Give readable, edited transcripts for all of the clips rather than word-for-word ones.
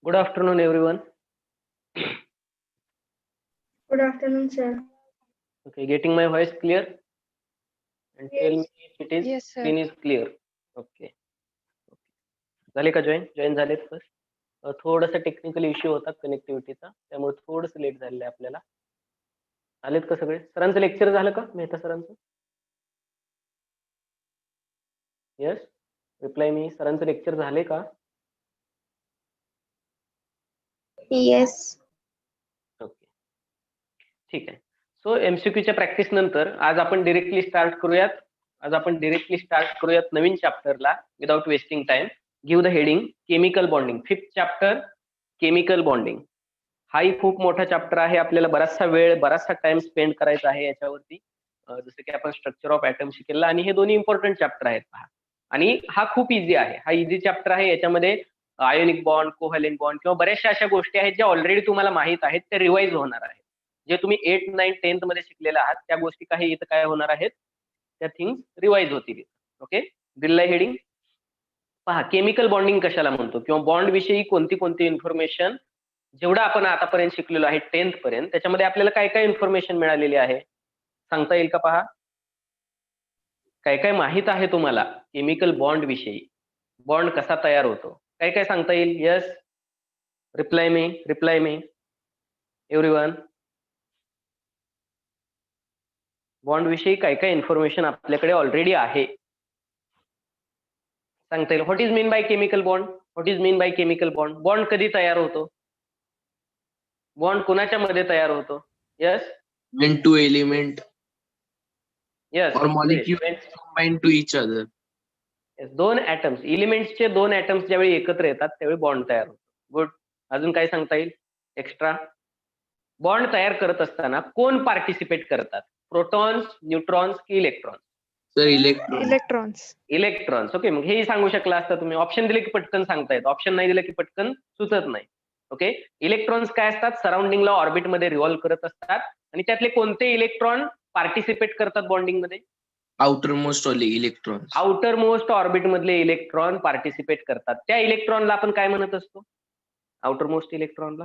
Good afternoon, everyone. Good afternoon, sir. Okay, getting my voice clear? And tell me if it is Yes, sir. screen is clear. Okay. झाले का join झालेत first? थोडासा technical issue होता कनेक्टिव्हिटीचा, त्यामुळे थोडंसं late झालेलं आहे आपल्याला. आलेत का सगळे? सरांचं लेक्चर झालं का मेहता सरांचं? यस, रिप्लाय मी. सरांचं लेक्चर झाले का? Yes. ओके, ठीक आहे. सो एमसीक्यूच्या प्रॅक्टिस नंतर आज आपण डिरेक्टली स्टार्ट करूयात नवीन चॅप्टरला without wasting time. Give the heading chemical bonding. 5th chapter chemical bonding. हाही खूप मोठा चॅप्टर आहे. आपल्याला बराचसा टाइम स्पेंड करायचा आहे याच्यावरती. जसं की आपण स्ट्रक्चर ऑफ ॲटम शिकलेला, आणि हे दोन्ही इम्पॉर्टंट चॅप्टर आहेत पहा. आणि हा खूप इझी आहे. हा इझी चॅप्टर आहे. याच्यामध्ये आयोनिक बॉन्ड, कोव्हॅलेंट बॉन्ड किंवा बऱ्याचशा अशा गोष्टी आहेत ज्या ऑलरेडी तुम्हाला माहित आहेत, त्या रिवाइज होणार आहेत. जे तुम्ही 8th, 9th, 10th मध्ये शिकलेले आहात त्या गोष्टी काही इथं काय होणार आहेत, त्या थिंग्स रिवाइज होतील. ओके, दिलंय हेडिंग पहा. केमिकल बॉन्डिंग कशाला म्हणतो किंवा बॉन्ड विषयी कोणती इन्फॉर्मेशन जेवढा आपण आतापर्यंत शिकलेलो आहे 10th पर्यंत, त्याच्यामध्ये आपल्याला काय काय इन्फॉर्मेशन मिळालेली आहे सांगता येईल का? पहा, काय काय माहित आहे तुम्हाला केमिकल बॉन्ड विषयी, बॉन्ड कसा तयार होतो, काय काय सांगता येईल? यस, रिप्लाय मी एव्हरीवन. बॉन्ड विषयी काय काय इन्फॉर्मेशन आपल्याकडे ऑलरेडी आहे सांगता येईल? What is mean by chemical bond? Bond कधी तयार होतो? बॉन्ड कोणाच्या मध्ये तयार होतो? Yes, when two element yes, or molecules combine to each other. दोन ऍटम्स, एलिमेंट्सचे दोन ऍटम्स ज्यावेळी एकत्र येतात त्यावेळी बॉन्ड तयार होतो. गुड. अजून काय सांगता येईल एक्स्ट्रा? बॉन्ड तयार करत असताना कोण पार्टिसिपेट करतात? प्रोटॉन्स, न्यूट्रॉन्स की electrons? Sir, electron. Electrons. Okay, मग हेही सांगू शकला असता तुम्ही. ऑप्शन दिले की पटकन सांगता येत, ऑप्शन नाही दिलं की पटकन सुचत नाही. ओके, इलेक्ट्रॉन्स काय असतात? सराउंडिंगला ऑर्बिट मध्ये रिव्हॉल्व्ह करत असतात. आणि त्यातले कोणते इलेक्ट्रॉन पार्टिसिपेट करतात बॉन्डिंग मध्ये? Outermost only electrons. Outer most orbit मधले इलेक्ट्रॉन पार्टिसिपेट करतात. त्या इलेक्ट्रॉनला आपण काय म्हणत असतो? आउटर मोस्ट इलेक्ट्रॉनला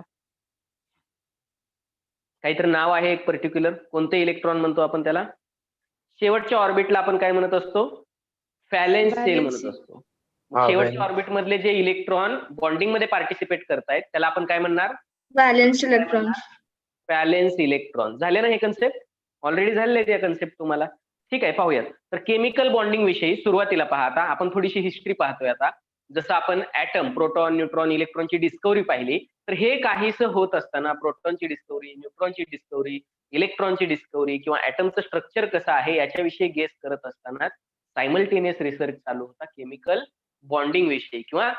काहीतरी नाव आहे एक पर्टिक्युलर. कोणते इलेक्ट्रॉन म्हणतो आपण त्याला? शेवटच्या ऑर्बिटला आपण काय म्हणत असतो? व्हॅलेन्स शेल म्हणत असतो. शेवटच्या ऑर्बिट मधले जे इलेक्ट्रॉन बॉन्डिंग मध्ये पार्टिसिपेट करतायत त्याला आपण काय म्हणणार? Valence electrons. Valence electron. झाले ना हे कन्सेप्ट? ऑलरेडी झालेले आहेत या कन्सेप्ट तुम्हाला. ठीक आहे, पाहूयात. तर केमिकल बॉन्डिंग विषयी सुरुवातीला पहा. आता आपण थोडीशी हिस्ट्री पाहतोय. आता जसं आपण ऍटम, प्रोटॉन, न्यूट्रॉन, इलेक्ट्रॉनची डिस्कवरी पाहिली, तर हे काहीसं होत असताना प्रोटॉनची डिस्कवरी, न्यूट्रॉनची डिस्कवरी, इलेक्ट्रॉनची डिस्कवरी किंवा ऍटमचं स्ट्रक्चर कसं आहे याच्याविषयी गेस करत असताना सायमल्टेनियस रिसर्च चालू होता केमिकल बॉन्डिंग विषयी. किंवा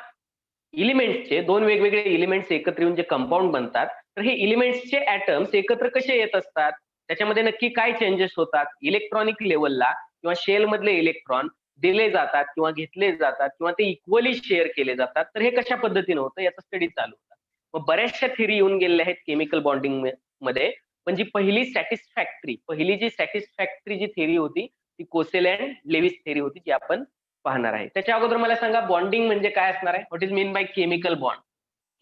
इलिमेंट्सचे दोन वेगवेगळे इलिमेंट्स एकत्र येऊन जे कंपाऊंड बनतात, तर हे इलिमेंट्सचे ऍटम्स एकत्र कसे येत असतात, त्याच्यामध्ये नक्की काय चेंजेस होतात, इलेक्ट्रॉनिक लेवलला किंवा शेल मधले इलेक्ट्रॉन दिले जातात किंवा घेतले जातात किंवा ते इक्वली शेअर केले जातात, तर हे कशा पद्धतीने होतं याचा स्टडी चालू होता. मग बऱ्याचशा थिअरी येऊन गेलेल्या आहेत केमिकल बॉन्डिंग मध्ये. पण जी पहिली जी सॅटिस्फॅक्टरी जी थिअरी होती ती कोसेल अँड लेविस थिअरी होती, जी आपण पाहणार आहे. त्याच्या अगोदर मला सांगा बॉन्डिंग म्हणजे काय असणार आहे? What is mean by chemical bond?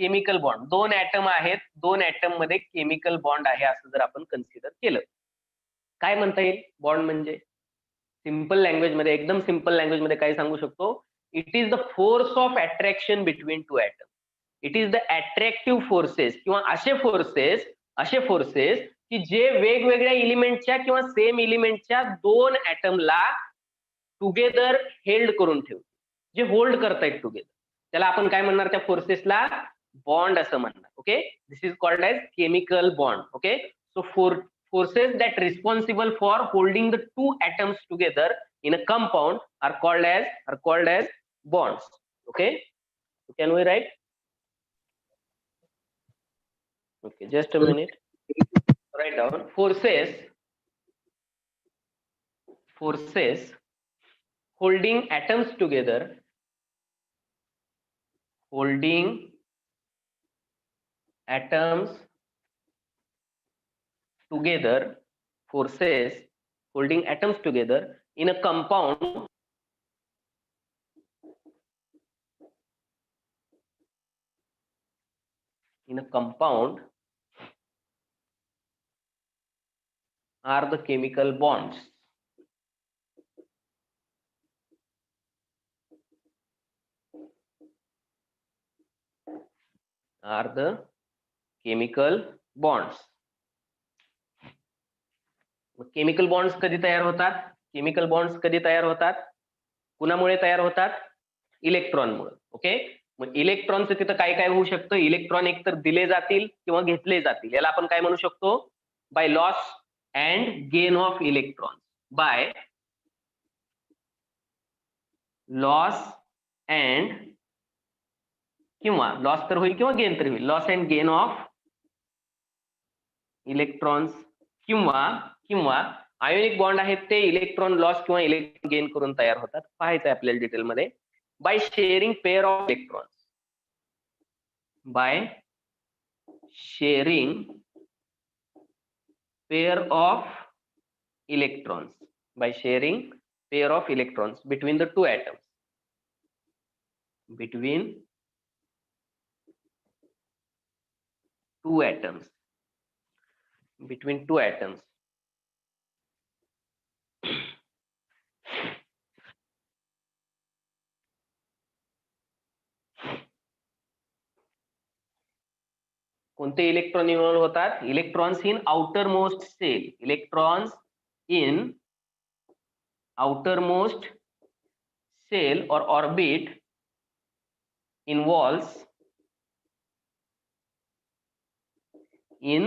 Chemical bond, दोन ऍटम आहेत, दोन ऍटम मध्ये केमिकल बॉन्ड आहे असं जर आपण कन्सिडर केलं, काय म्हणता येईल बॉन्ड म्हणजे? सिंपल लँग्वेज मध्ये, एकदम सिंपल लँग्वेज मध्ये काय सांगू शकतो? It is the force of attraction between two atom. It is the attractive forces किंवा असे फोर्सेस की जे वेगवेगळ्या इलिमेंटच्या किंवा सेम इलिमेंटच्या दोन ऍटमला टुगेदर हेल्ड करून ठेवते, जे होल्ड करतायत टुगेदर, त्याला आपण काय म्हणणार? त्या फोर्सेसला बॉन्ड असं म्हणणार. Okay, this is called as chemical bond. Okay, so forces that responsible for holding the two atoms together in a compound are called as bonds. Okay, so can we write? Okay, just a minute. Write down forces holding atoms together, forces holding atoms together in a compound in a compound are the chemical bonds. Are the chemical bonds. Chemical bonds कधी तयार होतात? Chemical bonds कधी तयार होतात? कुणामुळे तयार होतात? इलेक्ट्रॉनमुळे. Okay, मग इलेक्ट्रॉनचं तिथं काय काय होऊ शकतं? इलेक्ट्रॉन एकतर दिले जातील किंवा घेतले जातील. याला आपण काय म्हणू शकतो? By loss and gain of electron. By loss and, किंवा लॉस तर होईल किंवा गेन तर होईल, loss and gain of electrons, किंवा आयोनिक बॉन्ड आहेत ते इलेक्ट्रॉन लॉस किंवा इलेक्ट्रॉन गेन करून तयार होतात. पाहायचं आहे आपल्याला डिटेलमध्ये. By sharing pair of electrons. By sharing pair of electrons. By sharing pair of electrons between the two atoms. Between two atoms. Between two atoms. कोणते इलेक्ट्रॉन इन्व्हॉल्व होतात? Electrons in outer most shell. Electrons in outer most shell or orbit involves in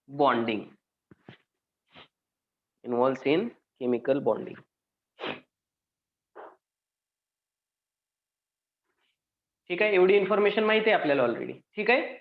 bonding. Involves in chemical bonding. ठीक आहे, एवढी information माहिती आहे आपल्याला already. ठीक आहे,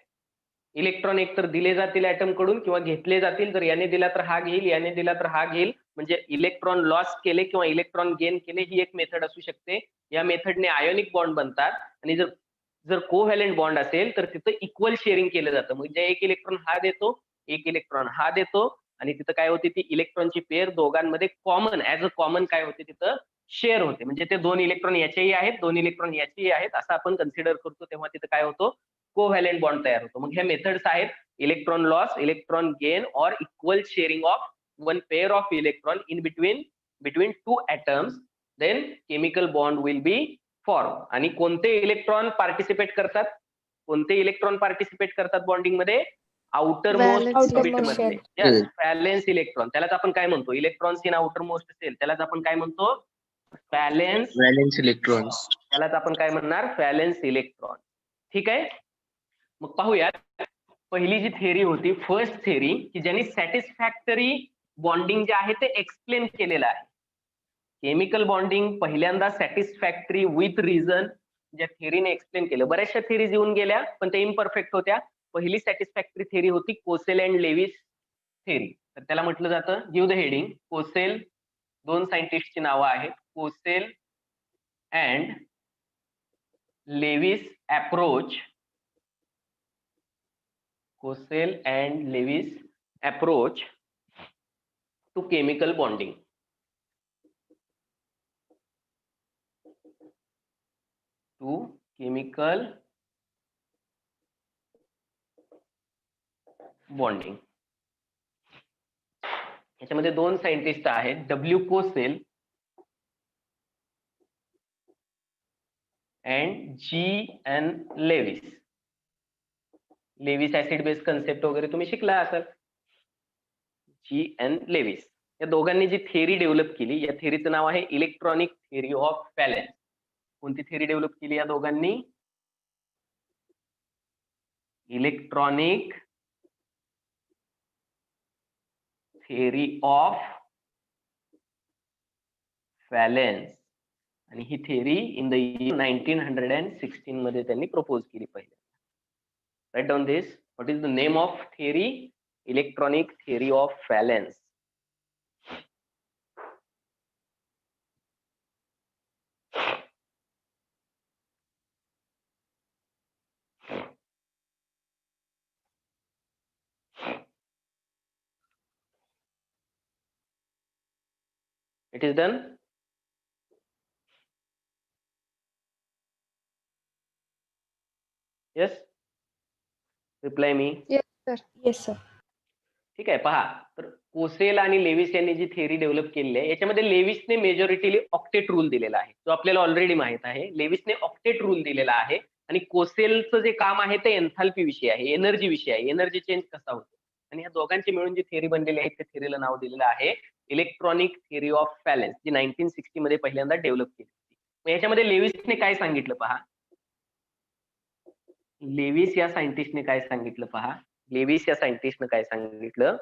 इलेक्ट्रॉन एकतर दिले जातील ऍटम कडून किंवा घेतले जातील. जर याने दिला तर हा घेईल, याने दिला तर हा घेईल. म्हणजे इलेक्ट्रॉन लॉस केले किंवा इलेक्ट्रॉन गेन केले, ही एक मेथड असू शकते. या मेथडने आयोनिक बॉन्ड बनतात. आणि जर कोव्हॅलेंट बॉन्ड असेल तर तिथं इक्वल शेअरिंग केलं जातं. म्हणजे एक इलेक्ट्रॉन हा देतो, एक इलेक्ट्रॉन हा देतो, आणि तिथं काय होते, ती इलेक्ट्रॉनची पेअर दोघांमध्ये कॉमन, ऍज अ कॉमन काय होते, तिथं शेअर होते. म्हणजे ते दोन इलेक्ट्रॉन याचेही आहेत, दोन इलेक्ट्रॉन याचेही आहेत, असं आपण कन्सिडर करतो. तेव्हा तिथं काय होतो, कोव्हॅलेंट बॉन्ड तयार होतो. मग ह्या मेथड्स आहेत इलेक्ट्रॉन लॉस, इलेक्ट्रॉन गेन, और equal sharing of one pair of electron in between two atoms. Then chemical bond will be form. आणि कोणते इलेक्ट्रॉन पार्टिसिपेट करतात? कोणते इलेक्ट्रॉन पार्टिसिपेट करतात बॉन्डिंग मध्ये? आउटर मोस्ट ऑर्बिट मधले. Yes, valence electron. त्यालाच आपण काय म्हणतो? Electrons in outer most shell. त्यालाच आपण काय म्हणतो? Valence electrons. त्यालाच आपण काय म्हणणार? Valence electron. ठीक आहे, मग पाहूयात. पहिली जी थेअरी होती, फर्स्ट थेअरी, की ज्यांनी सॅटिस्फॅक्टरी बॉन्डिंग जे आहे ते एक्सप्लेन केलेलं आहे. केमिकल बॉन्डिंग पहिल्यांदा सॅटिस्फॅक्टरी विथ रिझन ज्या थेअरीने एक्सप्लेन केलं. बऱ्याचशा थेअरीज येऊन गेल्या पण ते इम्परफेक्ट होत्या. पहिली सॅटिस्फॅक्टरी थेअरी होती कोसेल अँड लेविस थेअरी. तर त्याला म्हटलं जातं, गिव्ह द हेडिंग. कोसेल, दोन सायंटिस्टची नावं आहेत, Kossel and Lewis approach. Kossel and Lewis approach to chemical bonding. To chemical bonding. याच्यामध्ये दोन सायंटिस्ट आहेत, W Kossel and G N. Lewis. Lewis acid base concept वगैरे तुम्ही शिकला असाल. जी.एन. लेविस या दोघांनी जी थेअरी डेव्हलप केली, या थेअरीचं नाव आहे इलेक्ट्रॉनिक थेअरी ऑफ व्हॅलेन्स. कोणती थेअरी डेव्हलप केली या दोघांनी? Electronic theory of valence. आणि ही थेअरी इन द इयर 1916 मध्ये त्यांनी प्रपोज केली पहिल्यांदा. Write down this. What is the name of theory? Electronic theory of valence. It is done. Yes, reply me. Yes sir. ठीक आहे, पहा तर कोसेल आणि लेविस यांनी जी थेअरी डेव्हलप केलेली आहे याच्यामध्ये लेविसने मेजॉरिटीली ऑक्टेट रूल दिलेला आहे, जो आपल्याला ऑलरेडी माहित आहे. लेविसने ऑक्टेट रूल दिलेला आहे आणि कोसेलचं जे काम आहे ते एन्थाल्पी विषयी आहे, एनर्जी विषयी आहे, एनर्जी चेंज कसा होतो. आणि या दोघांची मिळून जी थेअरी बनलेली आहे त्या थेअरीला नाव दिलेलं आहे इलेक्ट्रॉनिक थेअरी ऑफ बॅलन्स, जी 1960 मध्ये पहिल्यांदा डेव्हलप केली होती. मग याच्यामध्ये लेविसने काय सांगितलं पहा, लेविस या सायंटिस्टने काय सांगितलं पहा, लेविस या सायंटिस्टने काय सांगितलं,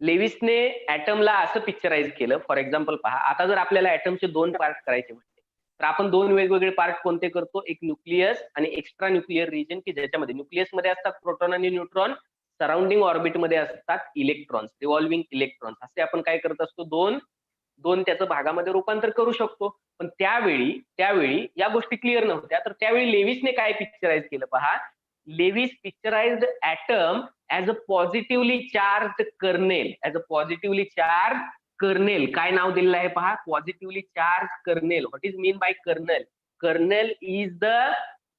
लेविसने ऍटमला असं पिक्चराइज केलं. फॉर एक्झाम्पल पहा, आता जर आपल्याला ऍटमचे 2 पार्ट करायचे म्हटले तर आपण 2 वेगवेगळे पार्ट कोणते करतो, एक न्यूक्लियस आणि एक्स्ट्रा न्यूक्लियर रिजन, की ज्याच्यामध्ये न्यूक्लियस मध्ये असतात प्रोटॉन आणि न्यूट्रॉन, सराउंडिंग ऑर्बिट मध्ये असतात इलेक्ट्रॉन्स, रिव्हॉल्विंग इलेक्ट्रॉन्स. असे आपण काय करत असतो, दोन त्याचं भागामध्ये रूपांतर करू शकतो. पण त्यावेळी या गोष्टी क्लिअर नव्हत्या. तर त्यावेळी लेविसने काय पिक्चराइज केलं पहा, Lewis picturised atom as a positively charge kernel, as a positively charge kernel. काय नाव दिलेलं आहे पहा, positively charge kernel. What is mean by kernel? Kernel is the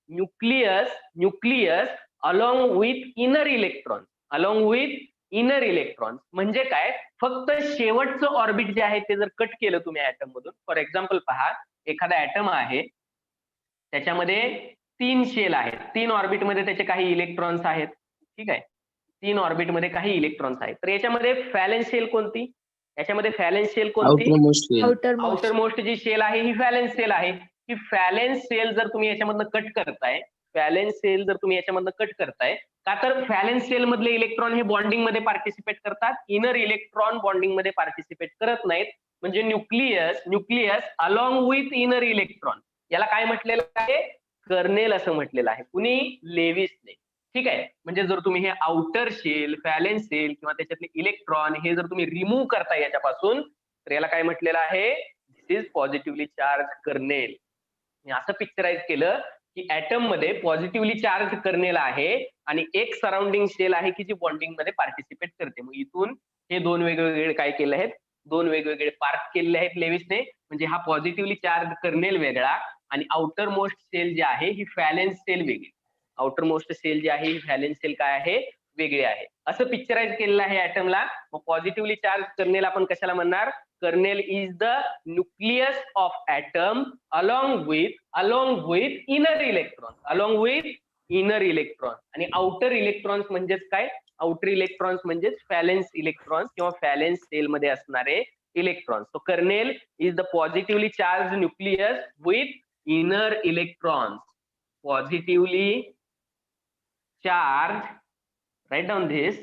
nucleus along with inner electron, along with inner electron. म्हणजे काय, फक्त शेवटचं orbit जे आहे ते जर कट केलं तुम्ही ऍटम मधून, फॉर एक्झाम्पल पहा, एखादा ऍटम आहे त्याच्यामध्ये 3 शेल आहेत, 3 ऑर्बिट मध्ये त्याचे काही इलेक्ट्रॉन्स आहेत. ठीक आहे, 3 ऑर्बिट मध्ये काही इलेक्ट्रॉन्स आहेत. तर याच्यामध्ये व्हॅलेन्स शेल कोणती, याच्यामध्ये व्हॅलेन्स शेल कोणती, outermost shell. आउटर आउटरमोस्ट जी शेल आहे ही व्हॅलेन्स शेल आहे. ही व्हॅलेन्स शेल जर तुम्ही याच्यामधनं कट करताय, व्हॅलेन्स शेल जर तुम्ही याच्यामधनं कट करताय, का तर व्हॅलेन्स शेल मधले इलेक्ट्रॉन हे बॉन्डिंग मध्ये पार्टिसिपेट करतात, इनर इलेक्ट्रॉन बॉन्डिंग मध्ये पार्टिसिपेट करत नाहीत. म्हणजे nucleus along with inner electron, याला काय म्हटलेलं आहे, कर्नेल असं म्हटलेलं आहे. कुणी, लेविसने. ठीक आहे, म्हणजे जर तुम्ही हे आउटर शेल, व्हॅलेन्स शेल किंवा त्याच्यातले इलेक्ट्रॉन हे जर तुम्ही रिमूव्ह करताय याच्यापासून, तर याला काय म्हटलेलं आहे, दिस इज पॉझिटिव्हली चार्ज कर्नेल. असं पिक्चराइज केलं की ऍटम मध्ये पॉझिटिव्हली चार्ज कर्नेल आहे आणि एक सराउंडिंग शेल आहे की जी बॉन्डिंग मध्ये पार्टिसिपेट करते. मग इथून हे 2 वेगवेगळे काय केले आहेत, 2 वेगवेगळे पार्ट केलेले आहेत लेविसने. म्हणजे हा पॉझिटिव्हली चार्ज कर्नेल वेगळा आणि आउटर मोस्ट सेल जी आहे ही व्हॅलेन्स सेल वेगळी. आउटर मोस्ट सेल जी आहे ही व्हॅलेन्स सेल काय आहे, वेगळी आहे. असं पिक्चराइज केलेलं आहे ऍटमला. मग पॉझिटिव्हली चार्ज कर्नेल आपण कशाला म्हणणार, kernel is the nucleus of atom along with inner electron, along with inner electron. आणि आउटर इलेक्ट्रॉन्स म्हणजेच काय, आउटर इलेक्ट्रॉन्स म्हणजेच व्हॅलेन्स इलेक्ट्रॉन्स किंवा व्हॅलेन्स सेल मध्ये असणारे electrons. So kernel is the positively charge nucleus with inner electrons. Positively charge, write down this,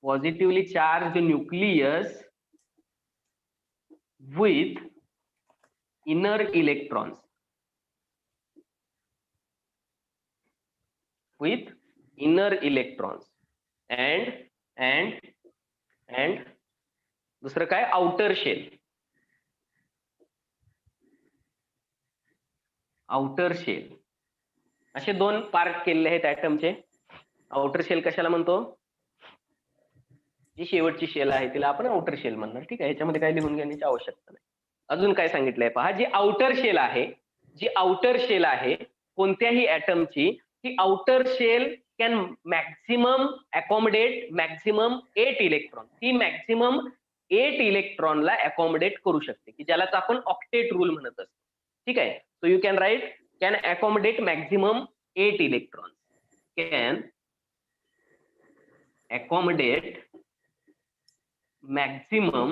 positively charged nucleus with inner electrons, with inner electrons and दुसरं काय, outer shell. Outer shell असे 2 part केलेले आहेत ऍटमचे. Outer shell कशाला म्हणतो, जी शेवटची shell आहे तिला आपण आउटर शेल म्हणणार. ठीक आहे, याच्यामध्ये काय लिहून घेण्याची आवश्यकता नाही. अजून काय सांगितलंय पहा, जी आउटर शेल आहे, जी आउटर शेल आहे कोणत्याही ऍटमची, ती outer shell can maximum accommodate maximum 8 electron. ती मॅक्झिमम 8 इलेक्ट्रॉनला अकोमोडेट करू शकते, की ज्यालाच आपण ऑक्टेट रूल म्हणत असतो. ठीक आहे, so you can write can accommodate maximum 8 electron, can accommodate maximum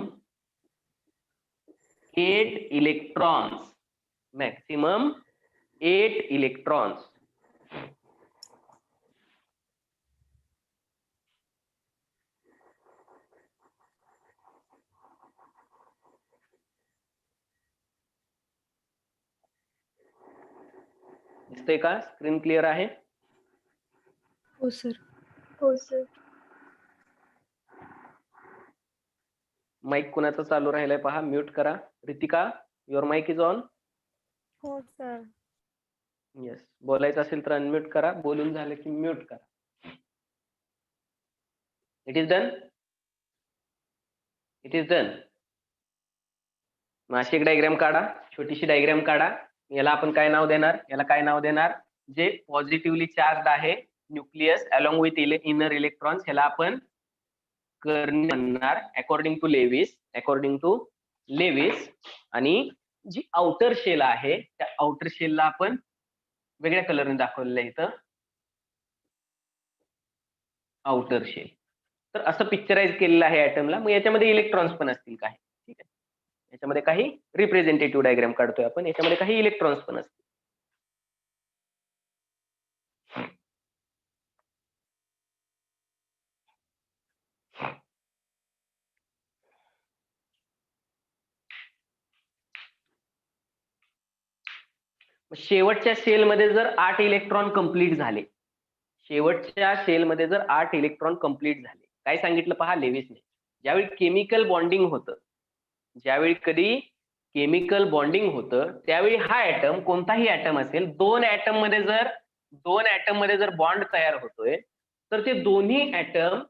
8 electrons, maximum 8 electrons. दिसतंय का, स्क्रीन क्लिअर आहे? हो सर. हो सर. माईक कुणाचा चालू राहिलाय पहा, म्यूट करा. Ritika, your mic is on. हो सर. येस, बोलायचं असेल तर अनम्यूट करा, बोलून झालं की म्यूट करा. It is done, it is done. अशी एक डायग्राम काढा, छोटीशी डायग्राम काढा. याला आपण काय नाव देणार, याला काय नाव देणार, जे पॉझिटिव्हली चार्ज आहे nucleus along with inner electrons, ह्याला आपण कर्नेल म्हणणार अकॉर्डिंग टू लेविस. आणि जी आउटर शेल आहे त्या आउटर शेलला आपण वेगळ्या कलरने दाखवलेलं आहे इथं, आउटर शेल. तर असं पिक्चराइज केलेलं आहे ऍटमला. मग याच्यामध्ये इलेक्ट्रॉन्स पण असतील काही, ठीक आहे. याच्यामध्ये काही रिप्रेझेंटेटिव्ह डायग्राम काढतोय आपण, याच्यामध्ये काही इलेक्ट्रॉन्स पण असतील. शेवटच्या सेलमध्ये जर 8 इलेक्ट्रॉन कंप्लीट झाले, शेवटच्या सेलमध्ये जर 8 इलेक्ट्रॉन कंप्लीट झाले, काय सांगितलं पहा लेविसने, ज्यावेळी केमिकल बॉन्डिंग होतं, ज्यावेळी कधी केमिकल बॉन्डिंग होतं त्यावेळी हा ऍटम, कोणताही ऍटम असेल, दोन ऍटम मध्ये जर बॉन्ड तयार होतोय तर ते दोन्ही ऍटम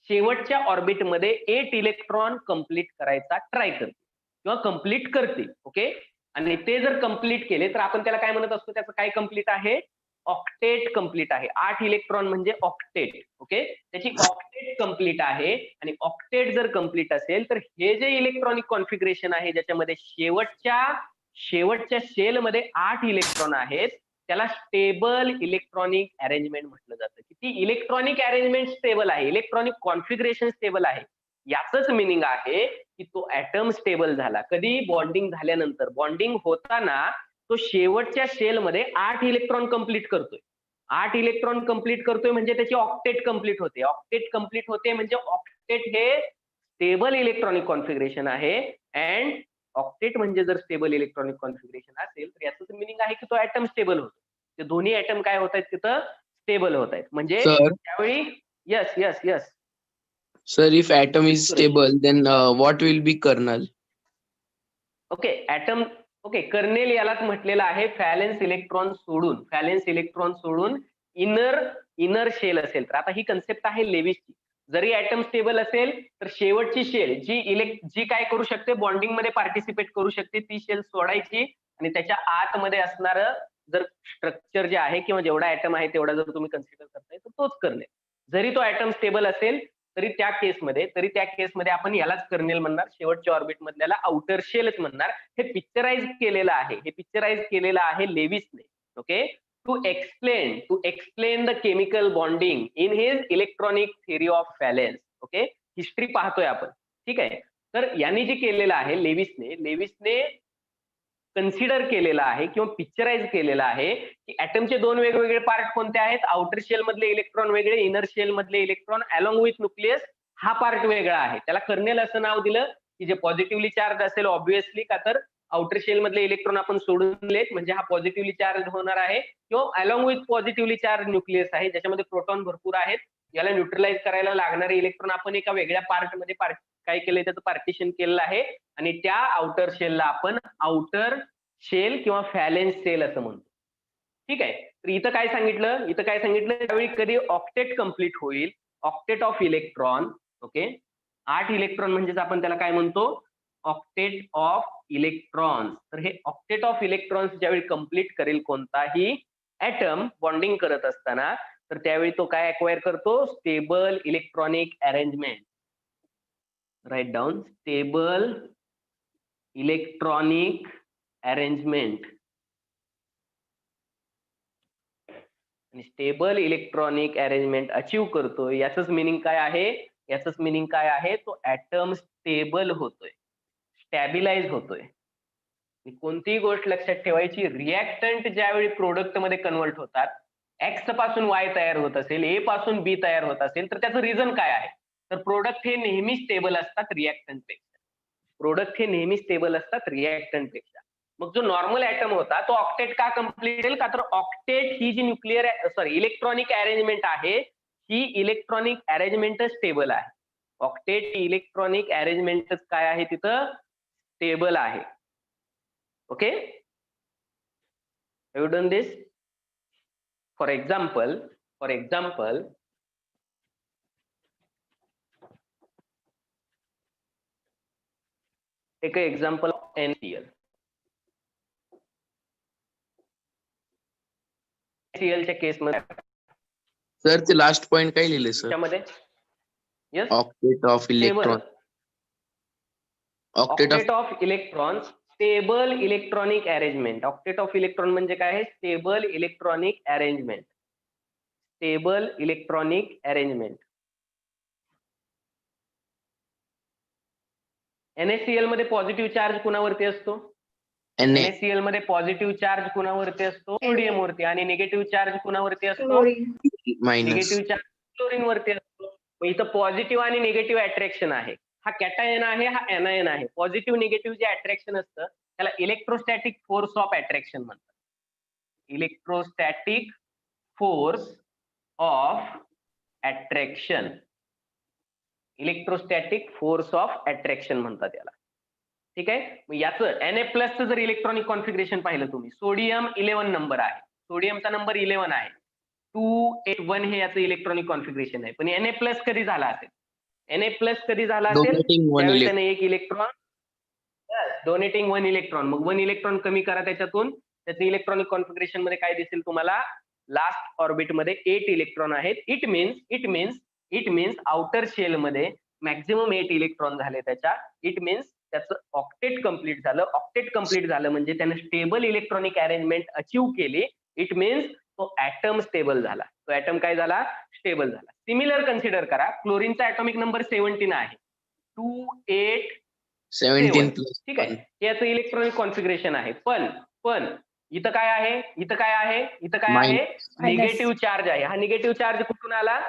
शेवटच्या ऑर्बिटमध्ये 8 इलेक्ट्रॉन कंप्लीट करायचा ट्राय करते किंवा कंप्लीट करते. ओके. आणि ते जर कंप्लीट केले तर आपण त्याला काय म्हणत असतो, त्याचं काय कंप्लीट आहे, ऑक्टेट कंप्लीट आहे. 8 इलेक्ट्रॉन म्हणजे ऑक्टेट. ओके. त्याची ऑक्टेट कंप्लीट आहे. आणि ऑक्टेट जर कंप्लीट असेल तर हे जे इलेक्ट्रॉनिक कॉन्फिगरेशन आहे ज्याच्यामध्ये शेवटच्या सेलमध्ये 8 इलेक्ट्रॉन आहेत, त्याला स्टेबल इलेक्ट्रॉनिक अरेंजमेंट म्हटलं जातं. की ती इलेक्ट्रॉनिक अरेंजमेंट स्टेबल आहे, इलेक्ट्रॉनिक कॉन्फिगरेशन स्टेबल आहे. याचंच मिनिंग आहे की तो ऍटम स्टेबल झाला. कधी, बॉन्डिंग झाल्यानंतर. बॉन्डिंग होताना तो शेवटच्या सेलमध्ये 8 इलेक्ट्रॉन कंप्लीट करतोय. 8 इलेक्ट्रॉन कंप्लीट करतोय म्हणजे त्याची ऑक्टेट कंप्लीट होते. ऑक्टेट कंप्लीट होते म्हणजे ऑक्टेट हे स्टेबल इलेक्ट्रॉनिक कॉन्फिगरेशन आहे. अँड ऑक्टेट म्हणजे जर स्टेबल इलेक्ट्रॉनिक कॉन्फिगरेशन असेल तर याचं मिनिंग आहे की तो ऍटम स्टेबल होतो. ते दोन्ही ऍटम काय होत आहेत तिथं, स्टेबल होत आहेत. म्हणजे त्यावेळी yes yes yes Sir, if atom is stable, then what will be kernel? Okay. Atom, okay, kernel यालाच म्हटलेलं आहे. व्हॅलेन्स इलेक्ट्रॉन सोडून इनर शेल असेल तर. आता ही कन्सेप्ट आहे लेविसची. जरी ऍटम स्टेबल असेल तर शेवटची शेल जी काय करू शकते, बॉन्डिंग मध्ये पार्टिसिपेट करू शकते, ती शेल सोडायची आणि त्याच्या आतमध्ये असणारं जर स्ट्रक्चर जे आहे किंवा जेवढा ऍटम आहे तेवढा जर तुम्ही कन्सिडर करताय तर तोच कर्नेल. जरी तो ऍटम स्टेबल असेल तरी त्या केसमध्ये आपण यालाच कर्नेल म्हणणार, शेवटच्या ऑर्बिट मधल्याला आउटर शेलच म्हणणार. हे पिक्चराइज केलेलं आहे लेविसने. Okay. To explain the chemical bonding in his electronic theory of valence. Okay. History पाहतोय आपण, ठीक आहे. तर यांनी जे केलेलं आहे लेविसने कन्सिडर केलेला आहे किंवा पिक्चराइज केलेला आहे की ऍटमचे दोन वेगवेगळे पार्ट कोणते आहेत, आउटर शेल मधले इलेक्ट्रॉन वेगळे, इनर शेल मधले इलेक्ट्रॉन अलॉंग विथ न्यूक्लियस हा पार्ट वेगळा आहे. त्याला कर्नेल असं नाव दिलं की जे पॉझिटिव्हली चार्ज असेल ऑब्व्हियसली, का तर आउटर शेल मधले इलेक्ट्रॉन आपण सोडून दिलेत म्हणजे हा पॉझिटिव्हली चार्ज होणार आहे, किंवा along with positively charge nucleus आहे ज्याच्यामध्ये प्रोटॉन भरपूर आहेत. याला न्यूट्रलाइज करायला लागणारे इलेक्ट्रॉन आपण एका वेगळ्या पार्ट मध्ये काय केलंय, त्याचं पार्टिशन केलेलं आहे. आणि त्या आउटर शेलला आपण आउटर शेल किंवा व्हॅलेन्स सेल असं म्हणतो. ठीक आहे. तर इथं काय सांगितलं, त्यावेळी कधी ऑक्टेट कंप्लीट होईल, octet of electron. Okay. 8 electron म्हणजेच आपण त्याला काय म्हणतो, ऑक्टेट ऑफ इलेक्ट्रॉन्स. तर हे ऑक्टेट ऑफ इलेक्ट्रॉन्स ज्यावेळी कंप्लीट करेल कोणताही ऍटम बॉन्डिंग करत असताना, तर त्यावेळी तो काय अक्वायर करतो, stable electronic arrangement. Write down, stable electronic arrangement. आणि स्टेबल इलेक्ट्रॉनिक अरेंजमेंट अचीव करतोय. याचंच मिनिंग काय आहे, तो ऍटम स्टेबल होतोय, स्टॅबिलाइज होतोय. कोणतीही गोष्ट लक्षात ठेवायची, रिएक्टंट ज्यावेळी प्रोडक्ट मध्ये कन्वर्ट होतात, एक्स पासून वाय तयार होत असेल, ए पासून बी तयार होत असेल, तर त्याचं रिझन काय आहे, तर प्रोडक्ट हे नेहमी स्टेबल असतात रिएक्टंट पेक्षा. मग जो नॉर्मल ऍटम होता तो ऑक्टेट का कंप्लीट होईल, का तर ऑक्टेट ही जी इलेक्ट्रॉनिक अरेंजमेंट आहे, ही इलेक्ट्रॉनिक अरेंजमेंटच स्टेबल आहे. ऑक्टेट ही इलेक्ट्रॉनिक अरेंजमेंटच काय आहे, तिथं स्टेबल आहे. Okay. Have you done this? For example, take an example of NaCl. NaCl च्या केसमध्ये सर ते लास्ट पॉइंट काय लिहिले सर? त्याच्यामध्ये yes octet of electron. Octet of electron stable electronic arrangement. Octet of electron म्हणजे काय आहे? Stable electronic arrangement. Stable electronic arrangement. NaCl मध्ये पॉझिटिव्ह चार्ज कुणावरती असतो? NaCl मध्ये पॉझिटिव्ह चार्ज कुणावरती असतो? सोडियम वरती. आणि निगेटिव्ह चार्ज कुणावरती असतो? Chlorine. Minus. Negative charge chlorine वरती असतो. मग इथं पॉझिटिव्ह आणि निगेटिव्ह अट्रॅक्शन आहे. हा कॅटायन आहे, हा एनायन आहे. पॉझिटिव्ह निगेटिव्ह जे अट्रॅक्शन असतं त्याला इलेक्ट्रोस्टॅटिक फोर्स ऑफ अट्रॅक्शन म्हणतात. Electrostatic force of attraction. Electrostatic force of attraction म्हणतात याला. ठीक आहे. मग याचं Na+ जर इलेक्ट्रॉनिक कॉन्फिगरेशन पाहिलं तुम्ही, सोडियम 11 नंबर आहे. सोडियमचा नंबर 11 आहे. 281 हे याचं इलेक्ट्रॉनिक कॉन्फिगरेशन आहे. पण Na+ कधी झाला असेल? Na+ कधी झाला असेल? डोनेटिंग वन त्यावेळी इलेक्ट्रॉन. त्याने एक इलेक्ट्रॉन डोनेटिंग 1 इलेक्ट्रॉन. मग 1 इलेक्ट्रॉन कमी करा त्याच्यातून. त्याचं इलेक्ट्रॉनिक कॉन्फिगरेशन मध्ये काय दिसेल तुम्हाला? लास्ट ऑर्बिट मध्ये 8 इलेक्ट्रॉन आहेत. इट मीन्स आउटर शेल मध्ये मॅक्झिमम 8 इलेक्ट्रॉन झाले त्याच्या. इट मीन्स त्याचं ऑक्टेट कंप्लीट झालं. ऑक्टेट कंप्लीट झालं म्हणजे त्याने स्टेबल इलेक्ट्रॉनिक अरेंजमेंट अचीव केली. इट मीन्स तो ऍटम स्टेबल झाला. तो ऍटम काय झाला? स्टेबल झाला. सिमिलर कन्सिडर करा. क्लोरीनचा ऍटॉमिक नंबर 17 आहे. 17 287. प्लस. ठीक आहे. याचं इलेक्ट्रॉनिक कॉन्फिगरेशन आहे. पण इथं काय आहे? इथं काय आहे? इथं काय आहे? निगेटिव्ह चार्ज आहे. हा निगेटिव्ह चार्ज कुठून आला?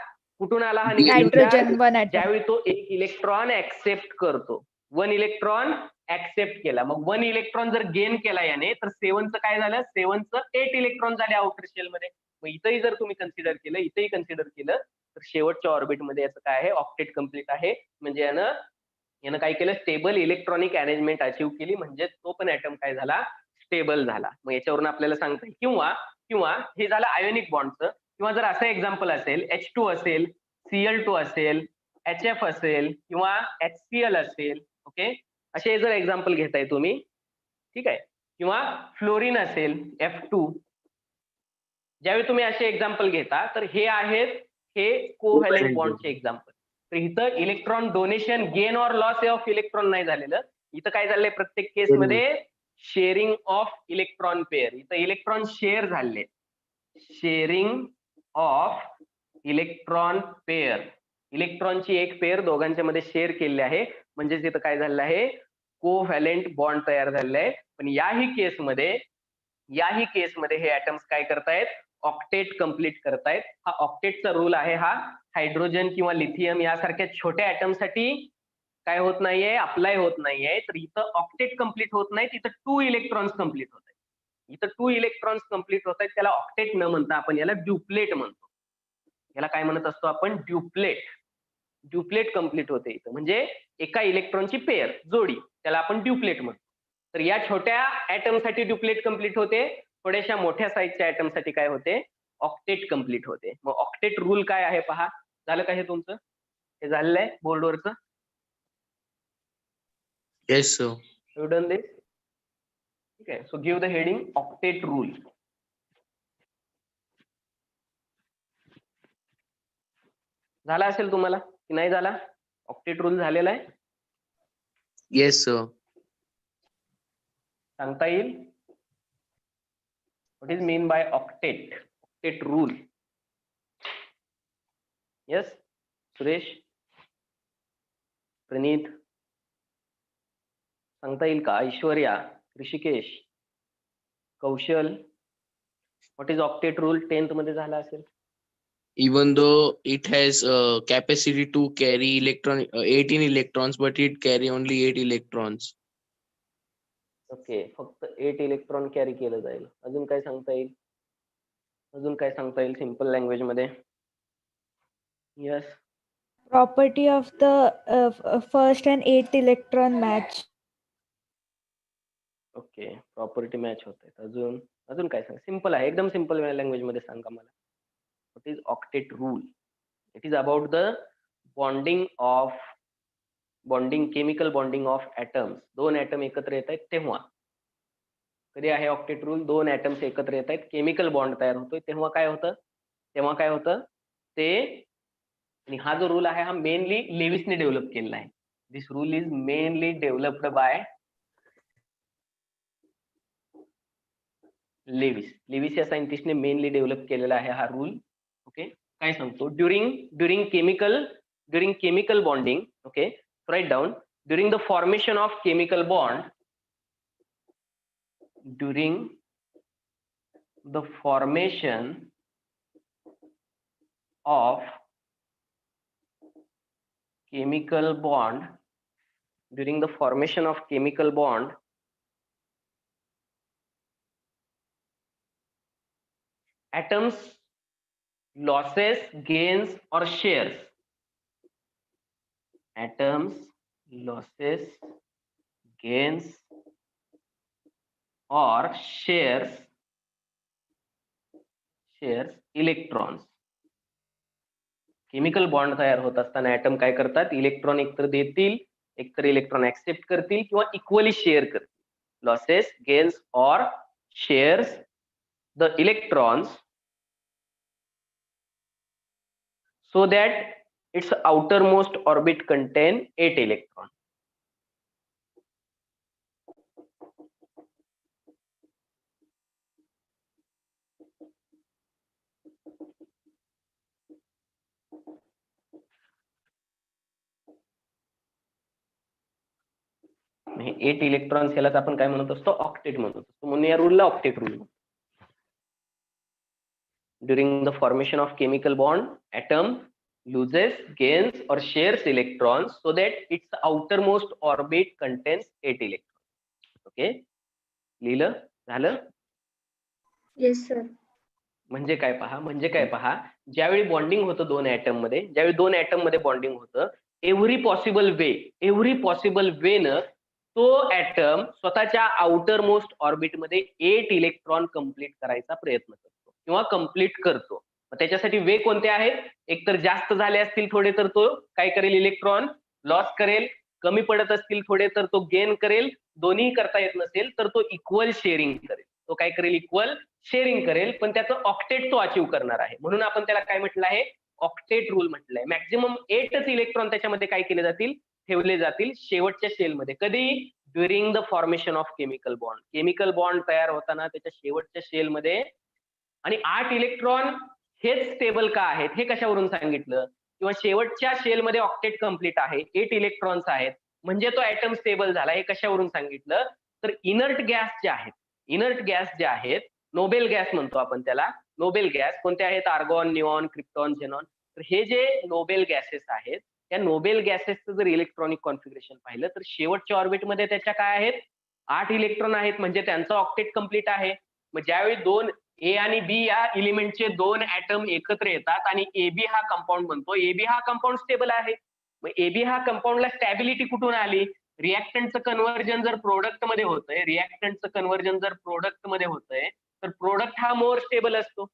हा निगेटिव्ह नायट्रोजन चार्ज 1 ॲटम. ज्यावेळी तो 1 इलेक्ट्रॉन ऍक्सेप्ट करतो. 1 इलेक्ट्रॉन ऍक्सेप्ट केला. मग 1 इलेक्ट्रॉन जर गेन केला याने तर 7चं काय झालं? 7चं 8 इलेक्ट्रॉन झाले आउटर शेल मध्ये. मग इथंही जर तुम्ही कन्सिडर केलं, इथेही कन्सिडर केलं तर शेवटच्या ऑर्बिट मध्ये याचं काय आहे? ऑक्टेट कंप्लीट आहे. म्हणजे यानं काय केलं? स्टेबल इलेक्ट्रॉनिक अरेंजमेंट अचीव केली. म्हणजे तो पण ऍटम काय झाला? स्टेबल झाला. मग याच्यावरून आपल्याला सांगता येईल. किंवा हे झालं आयोनिक बॉन्डचं. किंवा जर असं एक्झाम्पल असेल, H2 असेल, Cl2 असेल, HF असेल किंवा HCl असेल. ओके, असे जर एक्झाम्पल घेताय तुम्ही, ठीक आहे, किंवा फ्लोरीन असेल F2. ज्यावेळी तुम्ही असे एक्झाम्पल घेता तर हे आहेत कोव्हॅलेंट बॉन्डचे एक्झाम्पल. तर इथं electron donation gain or loss of electron नाही झालेलं. इथं काय झालंय? प्रत्येक केसमध्ये शेअरिंग ऑफ इलेक्ट्रॉन पेअर. इथं इलेक्ट्रॉन शेअर झाले. Sharing of electron pair. इलेक्ट्रॉनची एक पेअर दोघांच्या मध्ये शेअर केलेली आहे. म्हणजेच इथं काय झालेलं आहे? कोव्हॅलेंट बॉन्ड तयार झालेला आहे. पण याही केसमध्ये हे ॲटम्स काय करतायत? ऑक्टेट कंप्लीट करतायत. हा ऑक्टेटचा रूल आहे. हा हायड्रोजन किंवा लिथियम यासारख्या छोट्या ॲटमसाठी काय होत नाहीये? अप्लाय होत नाहीये. तर इथं ऑक्टेट कंप्लीट होत नाही, तिथं 2 इलेक्ट्रॉन्स कंप्लीट होत आहेत. इथं 2 इलेक्ट्रॉन्स कंप्लीट होत आहेत. त्याला ऑक्टेट न म्हणता आपण याला ड्युप्लेट म्हणतो. याला काय म्हणत असतो आपण? ड्युप्लेट कंप्लीट होते इथं. म्हणजे एका इलेक्ट्रॉनची पेअर, जोडी, त्याला आपण ड्युप्लेट म्हणतो. तर या छोट्या ॲटमसाठी ड्युप्लेट कंप्लीट होते. थोड्याशा मोठ्या साईजच्या ॲटमसाठी काय होते? ऑक्टेट कंप्लीट होते. मग ऑक्टेट रूल काय आहे पहा. झालं का हे तुमचं? हे झालेलं आहे बोर्डवरचं? Yes sir. You done this? ठीक आहे. So give the heading octet rule. झाला असेल तुम्हाला की नाही झाला? ऑक्टेट रूल झालेला आहे? Yes sir. सांगता येईल? What is mean by octet rule? Yes Suresh, Praneet, सांगता येईल का? Aishwarya, Hrishikesh, Kaushal, what is octet rule? 10th मध्ये झाला असेल. Even though it has capacity to carry 18 electrons, but it carry only 8 electrons. Okay, फक्त 8 इलेक्ट्रॉन कॅरी केलं जाईल. अजून काय सांगता येईल? सिंपल लँग्वेज मध्ये? Yes. Property of the first and 8th electron match. Okay, property match होत आहेत. अजून काय सांग? सिंपल आहे, एकदम सिंपल लँग्वेज मध्ये सांगा मला. What is octet rule? It is about the chemical bonding of atoms. 2 atom एकत्र येत आहेत तेव्हा. कधी आहे ऑक्टेट रूल? दोन ऍटम्स एकत्र येत आहेत, केमिकल बॉन्ड तयार होतोय, तेव्हा काय होतं? ते, आणि हा जो रूल आहे हा मेनली लेविसने डेव्हलप केलेला आहे. This rule is mainly developed by Lewis या सायंटिस्टने मेनली डेव्हलप केलेला आहे हा रूल. ओके, काय सांगतो? During chemical bonding, okay, write down, during the formation of chemical bond, during the formation of chemical bond, atoms losses, gains or shares, or shares electrons. Chemical bond तयार होत असताना atom काय करतात? Electron एकतर देतील, एकतर इलेक्ट्रॉन ऍक्सेप्ट करतील किंवा इक्वली शेअर करतील. लॉसेस, गेन्स और shares the electrons so that its outermost orbit contain 8 electrons. हे 8 इलेक्ट्रॉन्स यालाच आपण काय म्हणत असतो? ऑक्टेट म्हणत असतो. म्हणून या रूलला octet rule. During the formation of chemical bond, atom loses, gains or shares electrons so that its outermost orbit contains 8 electrons. Okay, लिहिलं? झालं? Yes, sir. म्हणजे काय पहा, ज्यावेळी बॉन्डिंग होतं दोन ऍटम मध्ये बॉन्डिंग होतं, एव्हरी पॉसिबल वे न तो ऍटम स्वतःच्या आउटर मोस्ट ऑर्बिट मध्ये 8 इलेक्ट्रॉन कंप्लीट करायचा प्रयत्न करतो किंवा कंप्लीट करतो. त्याच्यासाठी वे कोणते आहेत? एकतर जास्त झाले असतील थोडे तर तो काय करेल? इलेक्ट्रॉन लॉस करेल. कमी पडत असतील थोडे तर तो गेन करेल. दोन्ही करता येत नसेल तर तो इक्वल शेअरिंग करेल. तो काय करेल? इक्वल शेअरिंग करेल, पण त्याचं ऑक्टेट तो अचीव्ह करणार आहे. म्हणून आपण त्याला काय म्हटलं आहे? ऑक्टेट रूल म्हटलं आहे. मॅक्झिमम 8च इलेक्ट्रॉन त्याच्यामध्ये काय केले जातील? ठेवले जातील शेवटच्या शेलमध्ये. कधी? During the formation of chemical bond. Chemical bond तयार होताना त्याच्या शेवटच्या शेलमध्ये. आणि 8 इलेक्ट्रॉन हेच स्टेबल का आहेत? हे कशावरून सांगितलं? किंवा शेवटच्या शेलमध्ये ऑक्टेट कंप्लीट आहे, 8 इलेक्ट्रॉन्स आहेत, म्हणजे तो ऍटम स्टेबल झाला. हे कशावरून सांगितलं? तर इनर्ट गॅस जे आहेत, नोबेल गॅस म्हणतो आपण त्याला. नोबेल गॅस कोणते आहेत? Argon, neon, krypton, xenon. तर हे जे नोबेल गॅसेस आहेत, त्या नोबेल गॅसेसचं जर इलेक्ट्रॉनिक कॉन्फिगरेशन पाहिलं तर शेवटच्या ऑर्बिटमध्ये त्याच्या काय आहेत? 8 इलेक्ट्रॉन आहेत, म्हणजे त्यांचं ऑक्टेट कंप्लीट आहे. मग ज्यावेळी दोन ए आणि बी या एलिमेंटचे दोन ऍटम एकत्र येतात आणि एबी हा कंपाऊंड बनतो. एबी हा कंपाऊंड स्टेबल आहे. मग एबी हा कंपाऊंडला स्टॅबिलिटी कुठून आली? रिएक्टंटचं कन्व्हर्जन जर प्रोडक्ट मध्ये होतंय, तर प्रोडक्ट हा मोर स्टेबल असतो.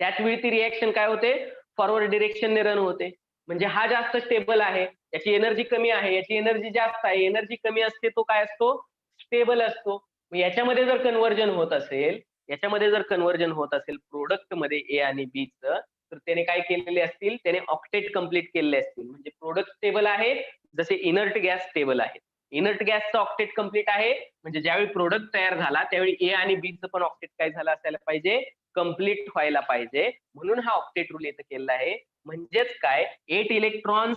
त्याच वेळी ती रिएक्शन काय होते? फॉरवर्ड डिरेक्शनने रन होते. म्हणजे हा जास्त स्टेबल आहे, याची एनर्जी कमी आहे, याची एनर्जी जास्त आहे. एनर्जी कमी असते तो काय असतो? स्टेबल असतो. मग याच्यामध्ये जर कन्व्हर्जन होत असेल प्रोडक्ट मध्ये ए आणि बी चं, तर त्याने काय केलेले असतील? त्याने ऑक्टेट कंप्लीट केलेले असतील. म्हणजे प्रोडक्ट स्टेबल आहे, जसे इनर्ट गॅस स्टेबल आहे. इनर्ट गॅसचा ऑक्टेट कंप्लीट आहे, म्हणजे ज्यावेळी प्रोडक्ट तयार झाला त्यावेळी ए आणि बी चं पण ऑक्टेट काय झालं असायला पाहिजे? कंप्लीट व्हायला पाहिजे. म्हणून हा ऑक्टेट रूल इथं केलेला आहे. म्हणजेच काय? 8 इलेक्ट्रॉन्स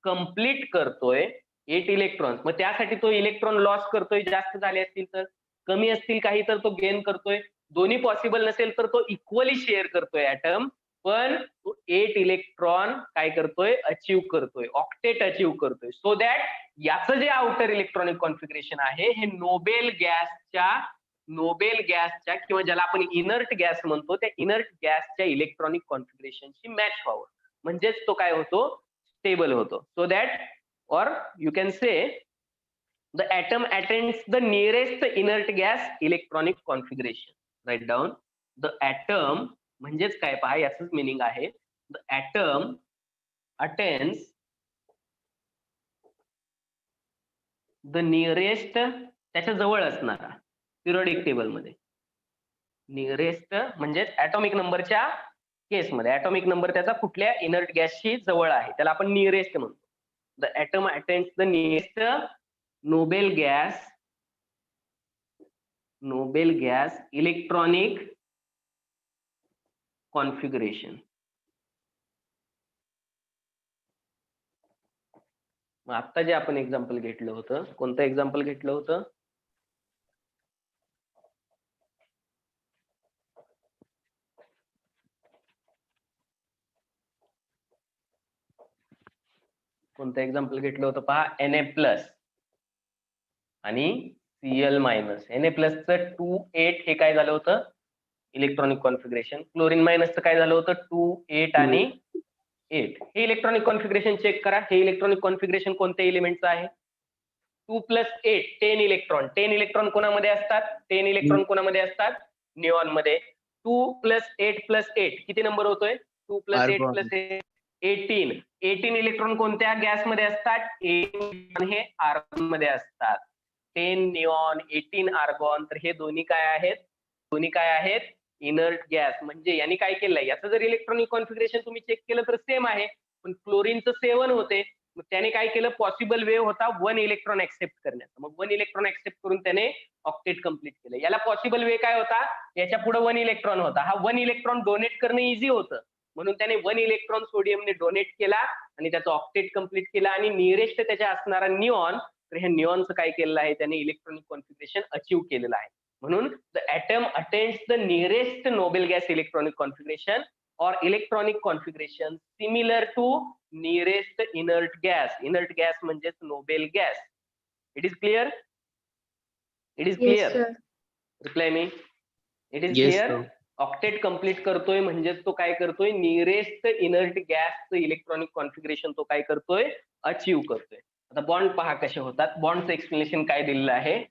कंप्लीट करतोय, 8 इलेक्ट्रॉन्स. मग त्यासाठी तो इलेक्ट्रॉन लॉस करतोय, जास्त झाले असतील तर, कमी असतील काही तर तो गेन करतोय. दोन्ही पॉसिबल नसेल तर तो इक्वली शेअर करतोय ऍटम. पण तो 8 इलेक्ट्रॉन काय करतोय? अचीव्ह करतोय, ऑक्टेट अचीव्ह करतोय. सो दॅट याचं जे आउटर इलेक्ट्रॉनिक कॉन्फिगरेशन आहे हे नोबेल गॅसच्या किंवा ज्याला आपण इनर्ट गॅस म्हणतो, त्या इनर्ट गॅसच्या इलेक्ट्रॉनिक कॉन्फिगरेशनशी मॅच व्हावं. म्हणजेच तो काय होतो? स्टेबल होतो. सो दॅट, और you can say the atom attains the nearest inert gas electronic configuration. Write down the atom, म्हणजेच काय पहा, याचंच मिनिंग आहे. the atom attains the nearest, त्याच्या जवळ असणारा, पिरियोडिक टेबलमध्ये नियरेस्ट म्हणजे ऍटॉमिक नंबरच्या केसमध्ये ऍटॉमिक नंबर त्याचा कुठल्या इनर्ट गॅसशी जवळ आहे त्याला आपण नियरेस्ट म्हणतो. The atom attends the nearest Nobel gas electronic configuration. मग आता जे आपण एक्झाम्पल घेतलं होतं, कोणतं एक्झाम्पल घेतलं होतं? कोणतं एक्झाम्पल घेतलं होतं पहा, Na+ आणि Cl-. Na+चं 2,8 हे काय झालं होतं इलेक्ट्रॉनिक कॉन्फिगरेशन. क्लोरीन मायनसचं काय झालं होतं 2,8 आणि 8. हे इलेक्ट्रॉनिक कॉन्फिगरेशन चेक करा. हे इलेक्ट्रॉनिक कॉन्फिगरेशन कोणत्या एलिमेंटचं आहे? 2+8 10 इलेक्ट्रॉन. 10 इलेक्ट्रॉन कोणामध्ये असतात? 10 इलेक्ट्रॉन कोणामध्ये असतात? निऑन मध्ये. 2+8+8 किती नंबर होतोय? 2+8+8 18. 18 इलेक्ट्रॉन कोणत्या गॅसमध्ये असतात? 18 हे आर्गॉन मध्ये असतात. 10 निऑन 18 आर्गॉन. तर हे दोन्ही काय आहेत? Inert gas. म्हणजे यांनी काय केलंय, याचं जर इलेक्ट्रॉनिक कॉन्फिगरेशन तुम्ही चेक केलं तर सेम आहे, पण क्लोरीनचं 7 होते. मग त्याने काय केलं, पॉसिबल वे होता 1 इलेक्ट्रॉन ऍक्सेप्ट करण्याचा. मग 1 इलेक्ट्रॉन ऍक्सेप्ट करून त्याने ऑक्टेट कंप्लीट केलं. याला पॉसिबल वे काय होता, याच्या पुढे 1 इलेक्ट्रॉन होता. हा 1 इलेक्ट्रॉन डोनेट करणं इझी होतं, म्हणून त्याने 1 इलेक्ट्रॉन सोडियमने डोनेट केला आणि त्याचं ऑक्टेट कंप्लीट केला. आणि नियरेस्ट त्याच्या असणारा निऑन, तर हे निऑनचं काय केलेलं आहे, त्याने इलेक्ट्रॉनिक कॉन्फिगरेशन अचीव्ह केलेलं आहे. म्हणून the atom attends the nearest Nobel gas electronic configuration or electronic configuration similar to nearest inert gas. Inert gas म्हणजेच Nobel gas. It is clear? It is clear? Yes, sir. Reply me. It is Yes, clear? sir. Octet complete करतोय म्हणजेच तो काय करतोय, nearest inert गॅसचं electronic configuration तो काय करतोय, अचीव्ह करतोय. आता बॉन्ड पहा कसे होतात. बॉन्डचं एक्सप्लेनेशन काय दिलेलं आहे.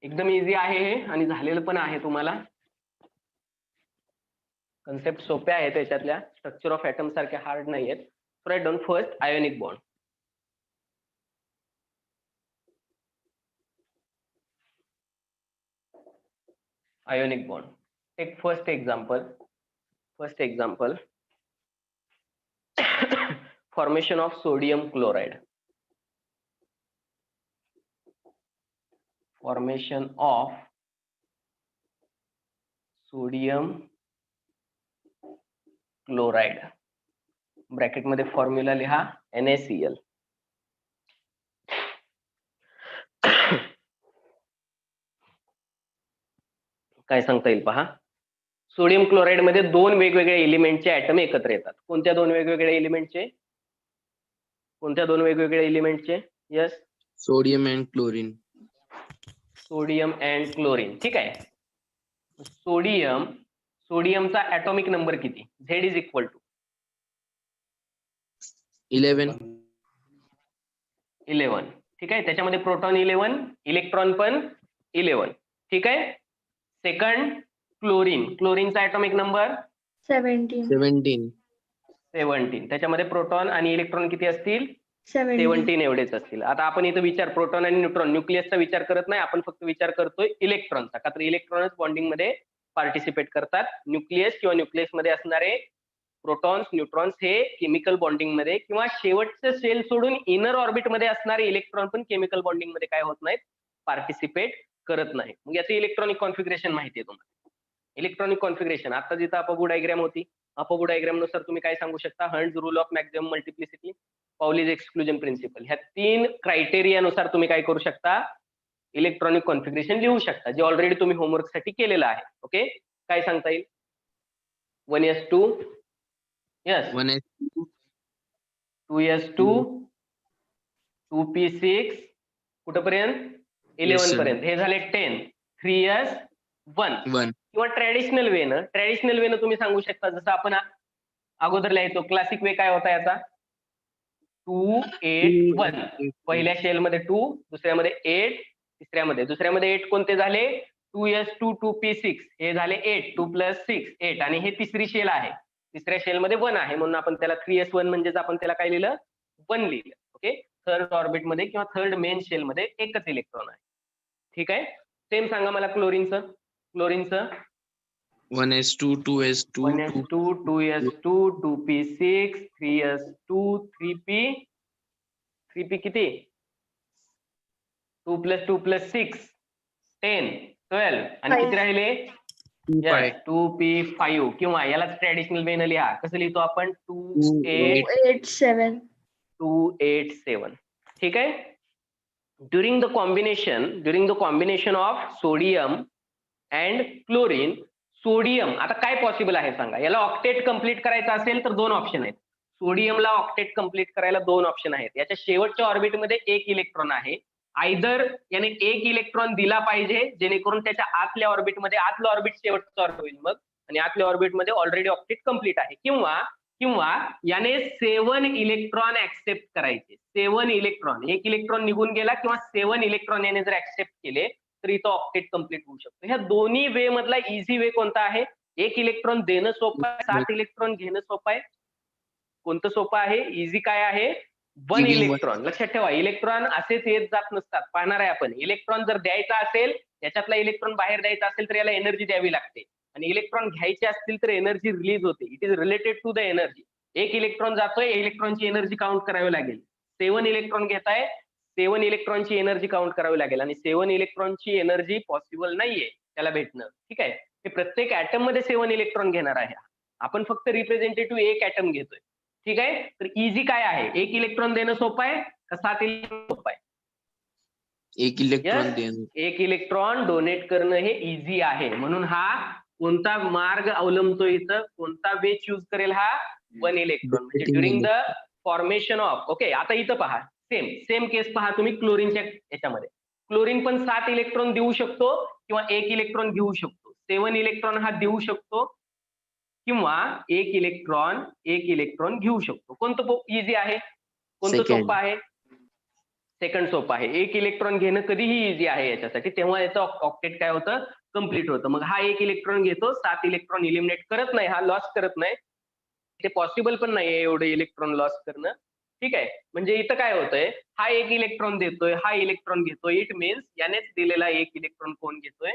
एकदम इझी आहे हे आणि झालेलं पण आहे. तुम्हाला कन्सेप्ट सोप्या आहेत त्याच्यातल्या, स्ट्रक्चर ऑफ ऍटम सारखे हार्ड नाही आहेत. So write down first ionic bond. Ionic bond. Take first example. Formation of sodium chloride. Formation of sodium chloride. Bracket मध्ये फॉर्म्युला लिहा NaCl. काय सांगता येईल पहा. सोडियम क्लोराइड मध्ये 2 वेगवेगळ्या एलिमेंटचे ऍटम एकत्र येतात. कोणत्या 2 वेगवेगळ्या एलिमेंटचे? Yes, Sodium and chlorine. Sodium and chlorine. ठीक आहे. सोडियमचा ऍटॉमिक नंबर किती? Z is equal to 11. 11. ठीक आहे. त्याच्यामध्ये प्रोटॉन 11, इलेक्ट्रॉन पण 11. ठीक आहे. सेकंड क्लोरीनचा ॲटॉमिक नंबर 17. 17. त्याच्यामध्ये प्रोटॉन आणि इलेक्ट्रॉन किती असतील? 17. 17 एवढेच असतील. आता आपण इथं प्रोटॉन आणि न्यूट्रॉन, न्यूक्लियसचा विचार करत नाही, आपण फक्त विचार करतोय इलेक्ट्रॉनचा. का तर इलेक्ट्रॉनच बॉन्डिंग मध्ये पार्टिसिपेट करतात. न्यूक्लियस किंवा न्यूक्लियस मध्ये असणारे प्रोटॉन्स, न्यूट्रॉन्स हे केमिकल बॉन्डिंग मध्ये किंवा शेवटचं सेल सोडून इनर ऑर्बिट मध्ये असणारे इलेक्ट्रॉन पण केमिकल बॉन्डिंग मध्ये काय होत नाहीत, पार्टिसिपेट करत नाही. मग याचं इलेक्ट्रॉनिक कॉन्फिगरेशन माहिती आहे तुम्हाला. इलेक्ट्रॉनिक कॉन्फिगरेशन आता जिथं अपोगो डायग्राम होती, अपोगो डायग्राम नुसार तुम्ही काय सांगू शकता, Hund's rule of maximum multiplicity, Pauli's exclusion principle, ह्या 3 क्रायटेरिया नुसार तुम्ही काय करू शकता, इलेक्ट्रॉनिक कॉन्फिगरेशन लिहू शकता, जे ऑलरेडी तुम्ही होमवर्क साठी केलेलं आहे. ओके, काय सांगता येईल? 1s2, yes 1s2, 2s2, 2p6 कुठपर्यंत? 11 पर्यंत. हे झाले 10. 3s1 1. किंवा ट्रॅडिशनल वेनं तुम्ही सांगू शकता, जसं आपण अगोदर लिहायचो. क्लासिक वे काय होता याचा? 281. पहिल्या शेल मध्ये 2, दुसऱ्यामध्ये 8, दुसऱ्यामध्ये 8 कोणते झाले? 2s2, 2p6 हे झाले 8, 2 + 6 8, आणि हे तिसरी शेल आहे. तिसऱ्या शेल मध्ये 1 आहे, म्हणून आपण त्याला 3s1 म्हणजेच आपण त्याला काय लिहिलं? 1 लिहिलं. ओके, थर्ड ऑर्बिट मध्ये किंवा थर्ड मेन शेल मध्ये एकच इलेक्ट्रॉन आहे. ठीक आहे. सेम सांगा मला क्लोरीनचं. 1s2 2s2 1s2 2s2 2p6 3s2 3p किती 2 + 2 + 6 10 12 आणि किती 5. राहिले 5 2p5 किंवा यालाच ट्रॅडिशनल वेने लिहा. कसं लिहितो आपण 28 287. 287. ठीक आहे. during the combination of sodium and chlorine, sodium आता काय पॉसिबल आहे सांगा. याला ऑक्टेट कंप्लीट करायचं असेल तर 2 ऑप्शन आहेत. सोडियमला ऑक्टेट कंप्लीट करायला 2 ऑप्शन आहेत. याच्या शेवटच्या ऑर्बिटमध्ये 1 इलेक्ट्रॉन आहे. आयदर याने 1 इलेक्ट्रॉन दिला पाहिजे जेणेकरून त्याच्या आतल्या ऑर्बिटमध्ये, आतलं ऑर्बिट शेवटचं ऑर्बिट होईल मग, आणि आतल्या ऑर्बिटमध्ये ऑलरेडी ऑक्टेट कंप्लीट आहे, किंवा याने 7 इलेक्ट्रॉन ऍक्सेप्ट करायचे. 7 इलेक्ट्रॉन, 1 इलेक्ट्रॉन निघून गेला किंवा 7 इलेक्ट्रॉन याने जर ऍक्सेप्ट केले तर इथं ऑक्टेट कंप्लीट होऊ शकतो. ह्या दोन्ही वे मधला इझी वे कोणता आहे? 1 इलेक्ट्रॉन देणं सोपं आहे, 7 इलेक्ट्रॉन घेणं सोपं आहे. कोणतं सोपं आहे? इझी काय आहे? 1 इलेक्ट्रॉन. लक्षात ठेवा, इलेक्ट्रॉन असेच येत जात नसतात. पाहणार आहे आपण. इलेक्ट्रॉन जर द्यायचा असेल, याच्यातला इलेक्ट्रॉन बाहेर द्यायचा असेल तर याला एनर्जी द्यावी लागते, आणि इलेक्ट्रॉन घ्यायचे असतील तर एनर्जी रिलीज होते. It is related to the energy. 1 electron जातोय, इलेक्ट्रॉनची एनर्जी काउंट करावी लागेल. 7 इलेक्ट्रॉन घेताय, 7 इलेक्ट्रॉनची एनर्जी काउंट करावी लागेल, आणि 7 इलेक्ट्रॉनची एनर्जी पॉसिबल नाहीये त्याला भेटणं. ठीक आहे. हे प्रत्येक ऍटम मध्ये 7 इलेक्ट्रॉन घेणार आहे. आपण फक्त रिप्रेझेंटेटिव्ह 1 ऍटम घेतोय. ठीक आहे. तर इझी काय आहे? 1 इलेक्ट्रॉन देणं सोपं आहे का 7 इलेक्ट्रॉन सोपं आहे? 1 इलेक्ट्रॉन Yes, देणं. 1 इलेक्ट्रॉन डोनेट करणं हे इझी आहे. म्हणून हा कोणता मार्ग अवलंबतो इथं, कोणता वे चूज करेल? हा 1 इलेक्ट्रॉन. म्हणजे during the formation of, okay, आता इथं पहा, सेम केस पहा तुम्ही क्लोरीनच्या याच्यामध्ये. क्लोरीन पण 7 इलेक्ट्रॉन देऊ शकतो किंवा 1 इलेक्ट्रॉन घेऊ शकतो. 7 इलेक्ट्रॉन हा देऊ शकतो किंवा 1 इलेक्ट्रॉन घेऊ शकतो. कोणतं इझी आहे? कोणतं Second. सोपं आहे? सेकंड सोपं आहे. 1 इलेक्ट्रॉन घेणं कधीही इझी आहे याच्यासाठी, तेव्हा याचं ऑक्टेट काय होतं? कंप्लीट होतं. मग हा 1 इलेक्ट्रॉन घेतो, 7 इलेक्ट्रॉन इलिमिनेट करत नाही, हा लॉस करत नाही. ते पॉसिबल पण नाहीये एवढं इलेक्ट्रॉन लॉस करणं. ठीक आहे. म्हणजे इथं काय होतंय, हा 1 इलेक्ट्रॉन देतोय, हा इलेक्ट्रॉन घेतोय. इट मीन्स यानेच दिलेला 1 इलेक्ट्रॉन कोण घेतोय?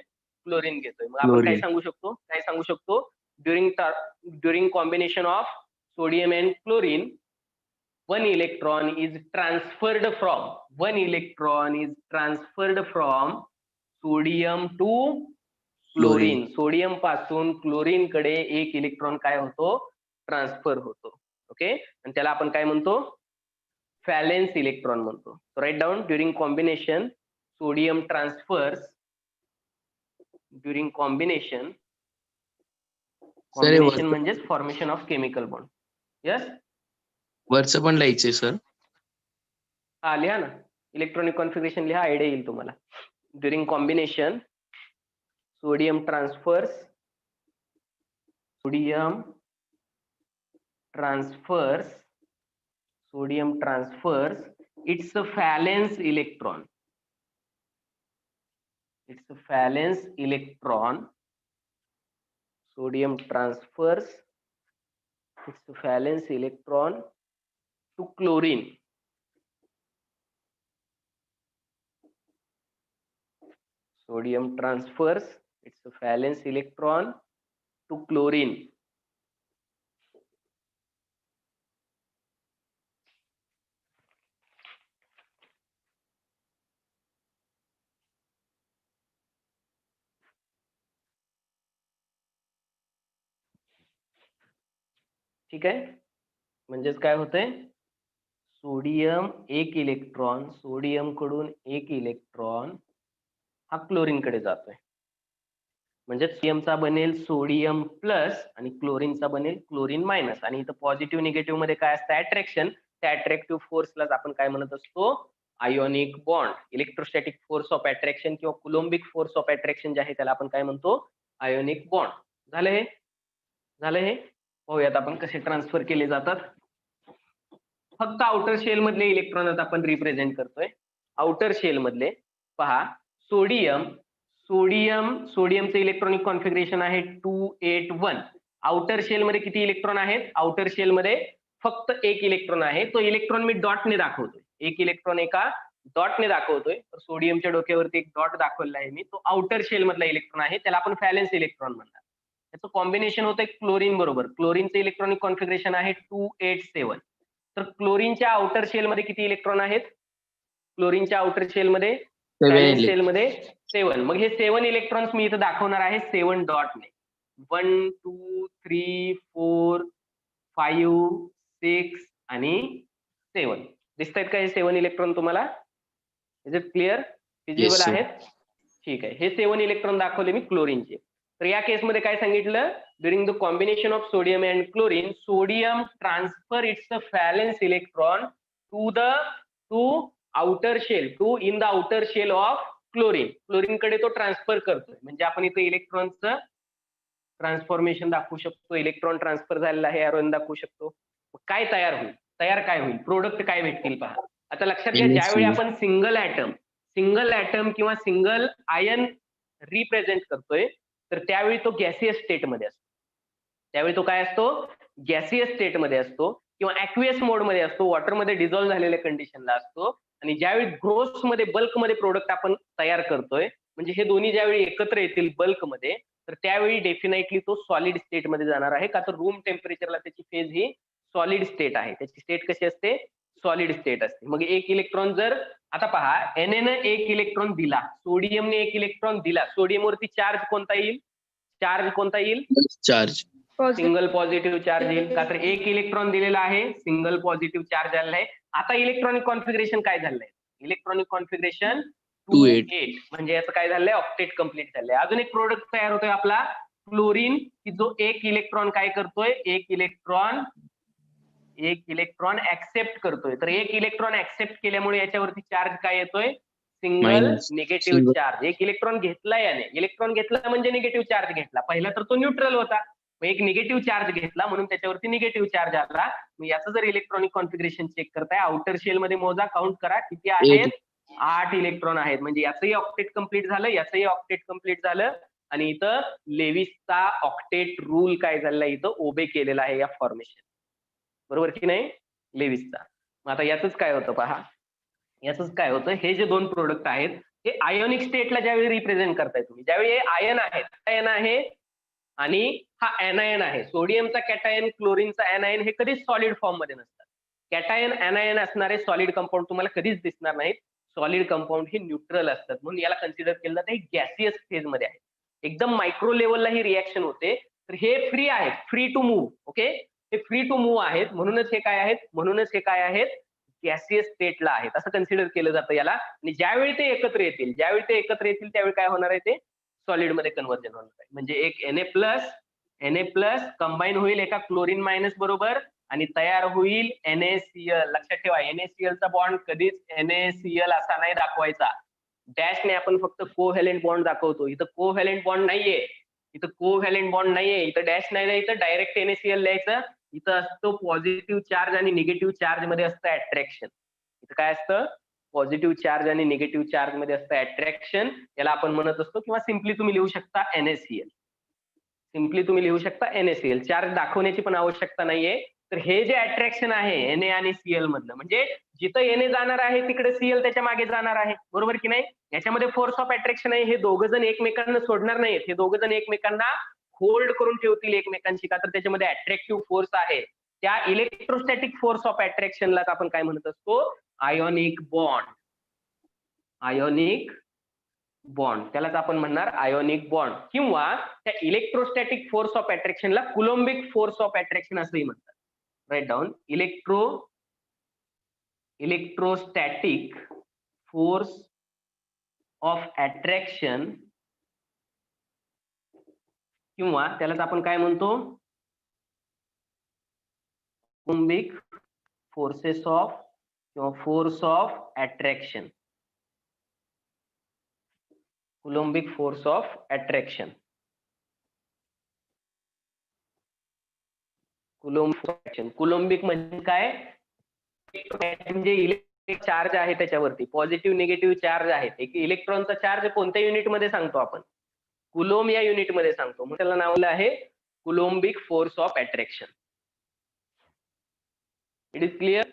क्लोरीन घेतोय. मग आपण काय सांगू शकतो? During combination of sodium and chlorine, 1 electron is transferred from sodium to chlorine. Sodium पासून क्लोरीन कडे 1 इलेक्ट्रॉन काय होतो? ट्रान्सफर होतो. ओके, आणि त्याला आपण काय म्हणतो? व्हॅलेन्स इलेक्ट्रॉन म्हणतो. Right down. During combination sodium transfers, during combination म्हणजेच formation of chemical bond. Yes, वरचं पण लिहायचंय सर. हा लिहा ना, इलेक्ट्रॉनिक कॉन्फिगरेशन लिहा, आयडिया येईल तुम्हाला. During combination sodium transfers it's a valence electron. Sodium transfers its valence electron to chlorine. Sodium transfers its valence electron to chlorine. ठीक आहे. म्हणजेच काय होतंय? सोडियम 1 इलेक्ट्रॉन, सोडियम कडून 1 इलेक्ट्रॉन हा क्लोरीन कडे जातोय. म्हणजे सोडियमचा बनेल सोडियम प्लस आणि क्लोरीनचा बनेल क्लोरीन मायनस. आणि इथं पॉझिटिव्ह निगेटिव्ह मध्ये काय असतं? अट्रॅक्शन. त्या अट्रॅक्टिव्ह फोर्सलाच आपण काय म्हणत असतो? Ionic bond. Electrostatic force of attraction किंवा कुलोम्बिक फोर्स ऑफ अट्रॅक्शन जे आहे त्याला आपण काय म्हणतो? Ionic bond. झालं हे? पाहूयात आपण कसे ट्रान्सफर केले जातात. फक्त आउटर शेल मधले इलेक्ट्रॉन आपण रिप्रेझेंट करतोय. आउटर शेल मधले पहा, सोडियमचं इलेक्ट्रॉनिक कॉन्फिगरेशन आहे 281. आउटर शेल मध्ये किती इलेक्ट्रॉन आहेत? आउटर शेल मध्ये फक्त 1 इलेक्ट्रॉन आहे. तो इलेक्ट्रॉन मी डॉटने दाखवतोय. एक इलेक्ट्रॉन एका डॉटने दाखवतोय. तर सोडियमच्या डोक्यावरती एक डॉट दाखवलेला आहे मी, तो आउटर शेल मधला इलेक्ट्रॉन आहे, त्याला आपण व्हॅलेन्स इलेक्ट्रॉन म्हणणार. त्याचं कॉम्बिनेशन होतंय क्लोरीन बरोबर. क्लोरीनचं इलेक्ट्रॉनिक कॉन्फिगरेशन आहे 287. तर क्लोरीनच्या आउटर शेल मध्ये किती इलेक्ट्रॉन आहेत? क्लोरीनच्या आउटर शेल मध्ये व्हॅलेन्स शेल मध्ये 7. मग हे 7 इलेक्ट्रॉन्स मी इथं दाखवणार आहे 7 डॉटने. 1 2 3 4 5 6 आणि 7. दिसतायत का हे 7 इलेक्ट्रॉन तुम्हाला? Is it clear? Feasible sir. आहेत? ठीक आहे. हे 7 इलेक्ट्रॉन दाखवले मी क्लोरीनचे. तर या केसमध्ये काय सांगितलं? During the combination of sodium and chlorine, sodium transfer its valence electron to outer shell, to in the outer shell of chlorine. क्लोरीनकडे तो ट्रान्सफर करतोय. म्हणजे आपण इथे इलेक्ट्रॉनचं ट्रान्सफॉर्मेशन दाखवू शकतो. इलेक्ट्रॉन ट्रान्सफर झालेला आहे एरोन दाखवू शकतो. काय तयार होईल? काय होईल? प्रोडक्ट काय भेटतील पहा. आता लक्षात घ्या, ज्यावेळी आपण सिंगल ऍटम किंवा सिंगल आयन रिप्रेझेंट करतोय, तर त्यावेळी तो गॅसियस स्टेटमध्ये असतो. त्यावेळी तो काय असतो? गॅसियस स्टेटमध्ये असतो किंवा ऍक्वियस मोडमध्ये असतो, वॉटरमध्ये डिझॉल्व्ह झालेल्या कंडिशनला असतो. आणि ज्यावेळी ग्रोसमध्ये बल्कमध्ये प्रोडक्ट आपण तयार करतोय, म्हणजे हे दोन्ही ज्यावेळी एकत्र येतील बल्कमध्ये, तर त्यावेळी डेफिनेटली तो सॉलिड स्टेटमध्ये जाणार आहे. का तर रूम टेम्परेचरला त्याची फेज ही सॉलिड स्टेट आहे. त्याची स्टेट कशी असते? सॉलिड स्टेट असते. मग एक इलेक्ट्रॉन जर, आता पहा, Na एक इलेक्ट्रॉन दिला, सोडियमने एक इलेक्ट्रॉन दिला, सोडियमवरती चार्ज कोणता येईल? चार्ज सिंगल पॉझिटिव्ह चार्ज येईल. का तर एक इलेक्ट्रॉन दिलेला आहे, सिंगल पॉझिटिव्ह चार्ज आलेला आहे. आता इलेक्ट्रॉनिक कॉन्फिगरेशन काय झालंय? Electronic configuration 2-8. म्हणजे याचं काय झालंय? ऑक्टेट कंप्लीट झालंय. अजून एक प्रोडक्ट तयार होतोय आपला क्लोरीन, की जो एक इलेक्ट्रॉन काय करतोय? एक इलेक्ट्रॉन ऍक्सेप्ट करतोय. तर एक इलेक्ट्रॉन ऍक्सेप्ट केल्यामुळे याच्यावरती चार्ज काय येतोय? Single Minus. Negative charge. एक इलेक्ट्रॉन घेतला याने, इलेक्ट्रॉन घेतला म्हणजे निगेटिव्ह चार्ज घेतला. पहिला तर तो न्यूट्रल होता, मग एक निगेटिव्ह चार्ज घेतला म्हणून त्याच्यावरती निगेटिव्ह चार्ज आला. मग याचं जर इलेक्ट्रॉनिक कॉन्फिगरेशन चेक करताय, आउटर शेल मध्ये मोजा, काउंट करा किती आहेत? 8 इलेक्ट्रॉन आहेत. म्हणजे याचंही ऑक्टेट कंप्लीट झालं, याचंही ऑक्टेट कंप्लीट झालं. आणि इथं लेविसचा ऑक्टेट रूल काय झालेला आहे? इथं ओबे केलेला आहे या फॉर्मेशन. बरोबर की नाही? लेविसचा. मग आता याच काय होतं पहा, याच काय होतं? हे जे दोन प्रोडक्ट आहेत, हे आयोनिक स्टेटला ज्यावेळी रिप्रेझेंट करताय तुम्ही, ज्यावेळी हे आयन आहे आणि हा एनायन आहे. सोडियमचा कॅटायन, क्लोरीनचा एनायन हे कधीच सॉलिड फॉर्म मध्ये नसतात. कॅटायन एनायन असणारे सॉलिड कंपाऊंड तुम्हाला कधीच दिसणार नाहीत. सॉलिड कंपाऊंड हे न्यूट्रल असतात, म्हणून याला कन्सिडर केलं जातं हे गॅसियस फेज मध्ये आहे. एकदम मायक्रो लेवलला ही रिॲक्शन होते. तर हे फ्री आहेत, फ्री टू मूव्ह. ओके, हे फ्री टू मूव्ह आहेत, म्हणूनच हे काय आहेत? गॅसियस स्टेटला आहेत, असं कन्सिडर केलं जातं याला. आणि ज्यावेळी ते एकत्र येतील त्यावेळी काय होणार आहे? ते सॉलिड मध्ये कन्व्हर्जन होणार आहे. म्हणजे एक Na+ कंबाईन होईल एका क्लोरीन मायनस बरोबर आणि तयार होईल NaCl. लक्षात ठेवा, NaCl चा बॉन्ड कधीच NaCl असा नाही दाखवायचा. डॅशने आपण फक्त कोव्हॅलेंट बॉन्ड दाखवतो. इथं कोव्हॅलेंट बॉन्ड नाहीये, इथं डॅश नाही, इथं डायरेक्ट NaCl लिहायचं. इथं असतो पॉझिटिव्ह चार्ज आणि निगेटिव्ह चार्ज मध्ये असतं अट्रॅक्शन. इथं काय असतं? पॉझिटिव्ह चार्ज आणि निगेटिव्ह चार्ज मध्ये असतं अट्रॅक्शन. याला आपण म्हणत असतो, किंवा सिम्पली तुम्ही लिहू शकता NaCl. चार्ज दाखवण्याची पण आवश्यकता नाहीये. तर हे जे अट्रॅक्शन आहे Na आणि Cl मधलं, म्हणजे जिथं Na जाणार आहे तिकडे Cl त्याच्या मागे जाणार आहे. बरोबर की नाही? याच्यामध्ये फोर्स ऑफ अट्रॅक्शन आहे. हे दोघं जण एकमेकांना सोडणार नाहीत, हे दोघं जण एकमेकांना होल्ड करून ठेवतील एकमेकांशी. का तर त्याच्यामध्ये अट्रॅक्टिव्ह फोर्स आहे. त्या इलेक्ट्रोस्टॅटिक फोर्स ऑफ अट्रॅक्शनला आपण काय म्हणत असतो? Ionic bond. त्यालाच आपण म्हणणार आयोनिक बॉन्ड, किंवा त्या इलेक्ट्रोस्टॅटिक फोर्स ऑफ अट्रॅक्शनला कुलोम्बिक फोर्स ऑफ अट्रॅक्शन असंही म्हणतात. Right down. Electrostatic force of attraction, किंवा त्यालाच आपण काय म्हणतो? कुलोम्बिक फोर्सेस ऑफ किंवा force of attraction. Coulombic force of attraction. Coulombic म्हणजे काय? म्हणजे इलेक्ट्रिक चार्ज आहे त्याच्यावरती, पॉझिटिव्ह निगेटिव्ह चार्ज आहेत. एक इलेक्ट्रॉनचा चार्ज कोणत्या युनिट मध्ये सांगतो आपण? कुलोम या युनिट मध्ये सांगतो. मग त्याला नावलं आहे coulombic force of attraction. It is clear?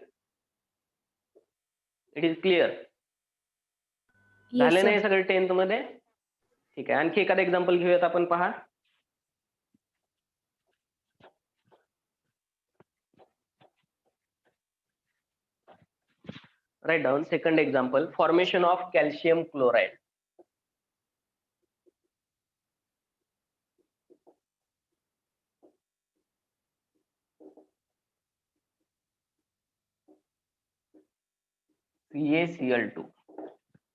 It is clear? Yes, झाले sir. नाही सगळे 10th मध्ये? ठीक आहे, आणखी एखादं एक्झाम्पल घेऊयात आपण. पहा, write down second example, formation of calcium chloride. CaCl2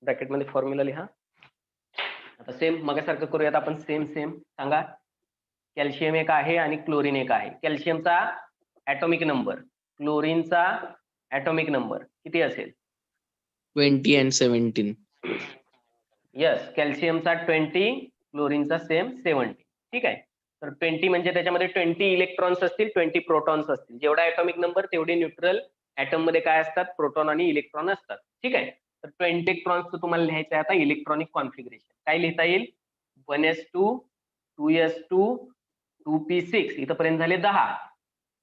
bracket मध्ये फॉर्म्युला लिहा. आता सेम मगासारखं करूयात आपण. सेम सांगा. कॅल्शियम एक आहे आणि क्लोरीन एक आहे. कॅल्शियमचा ऍटॉमिक नंबर, क्लोरीनचा ऍटॉमिक नंबर किती असेल? 20 and 17. यस, कॅल्शियमचा 20, क्लोरीनचा सेम 70. ठीक आहे. तर 20 म्हणजे त्याच्यामध्ये 20 इलेक्ट्रॉन्स असतील, 20 प्रोटॉन्स असतील. जेवढा ऍटॉमिक नंबर तेवढे न्यूट्रल ऍटम मध्ये काय असतात? प्रोटॉन आणि इलेक्ट्रॉन असतात. ठीक आहे. तर 20 इलेक्ट्रॉन्स तुम्हाला लिहायचं आहे आता इलेक्ट्रॉनिक कॉन्फिगरेशन. काय लिहिता येईल? 1s2, 2s2, 2p6 इथपर्यंत झाले 10,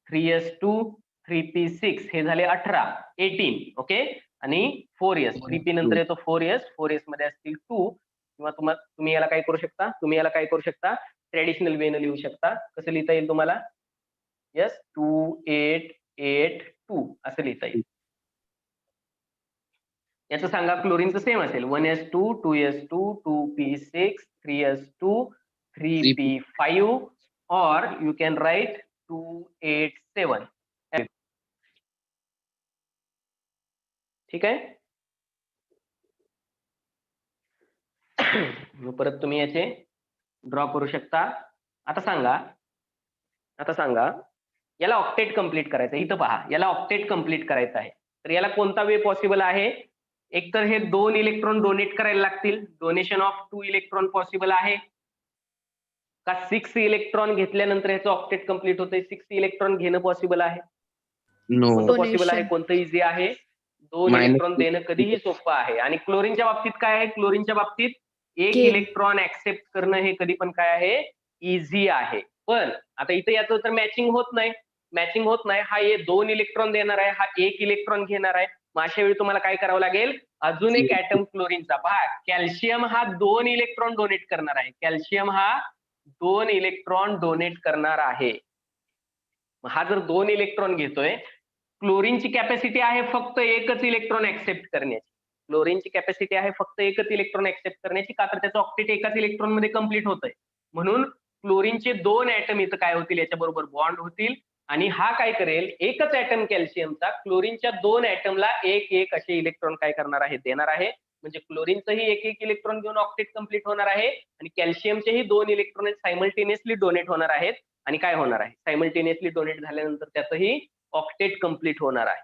3s2, 3p6 हे झाले 18, 18. ओके. आणि 4s, 3p नंतर येतो 4s, 4s मध्ये असतील 2. किंवा तुम्ही याला काय करू शकता? ट्रेडिशनल वेनं लिहू शकता. कसं लिहिता येईल तुम्हाला? यस, 2882 असं लिहिता येईल. याचं सांगा. क्लोरीनचं सेम असेल, 1s2, 2s2, 2p6, 3s2, 3p5 or you can write 287. ठीक आहे. मग परत तुम्ही याचे ड्रॉ करू शकता. आता सांगा याला ऑक्टेट कंप्लीट करायचं. इथं पहा, याला ऑक्टेट कंप्लीट करायचं आहे. तर याला कोणता वे पॉसिबल आहे? एक तर हे 2 इलेक्ट्रॉन डोनेट करायला लागतील. डोनेशन ऑफ 2 इलेक्ट्रॉन पॉसिबल आहे का? 6 इलेक्ट्रॉन घेतल्यानंतर याचं ऑक्टेट कंप्लीट होतंय. 6 इलेक्ट्रॉन घेणं पॉसिबल आहे? No. कोणतं पॉसिबल आहे? Donation. कोणतं इझी आहे? 2 Minus इलेक्ट्रॉन देणं कधीही सोपं आहे. आणि क्लोरीनच्या बाबतीत काय आहे? क्लोरीनच्या बाबतीत 1 Gain. इलेक्ट्रॉन ऍक्सेप्ट करणं हे कधी पण काय आहे? इझी आहे. पण आता इथे याचं तर मॅचिंग होत नाही. हा 2 इलेक्ट्रॉन देणार आहे, हा 1 इलेक्ट्रॉन घेणार आहे. मग अशा वेळी तुम्हाला काय करावं लागेल? अजून एक ऍटम क्लोरीनचा पहा. कॅल्शियम हा 2 इलेक्ट्रॉन डोनेट करणार आहे. कॅल्शियम हा 2 इलेक्ट्रॉन डोनेट करणार आहे. हा जर 2 इलेक्ट्रॉन घेतोय, क्लोरीनची कॅपॅसिटी आहे फक्त एकच इलेक्ट्रॉन ऍक्सेप्ट करण्याची. क्लोरीनची कॅपॅसिटी आहे फक्त एकच इलेक्ट्रॉन ऍक्सेप्ट करण्याची. का तर त्याचं ऑक्टेट एकाच इलेक्ट्रॉन मध्ये कंप्लीट होतंय. म्हणून क्लोरीनचे 2 ऍटम इथं काय होतील? याच्याबरोबर बॉन्ड होतील. आणि हा काय करेल? एकच ऍटम कॅल्शियमचा क्लोरीनच्या 2 ऍटमला एक असे इलेक्ट्रॉन काय करणार आहे? देणार आहे. म्हणजे क्लोरीनचंही एक इलेक्ट्रॉन घेऊन ऑक्टेट कंप्लीट होणार आहे आणि कॅल्शियमचेही 2 इलेक्ट्रॉन सायमल्टेनियसली डोनेट होणार आहेत. आणि काय होणार आहे? सायमल्टेनियसली डोनेट झाल्यानंतर त्याचंही ऑक्टेट कंप्लीट होणार आहे.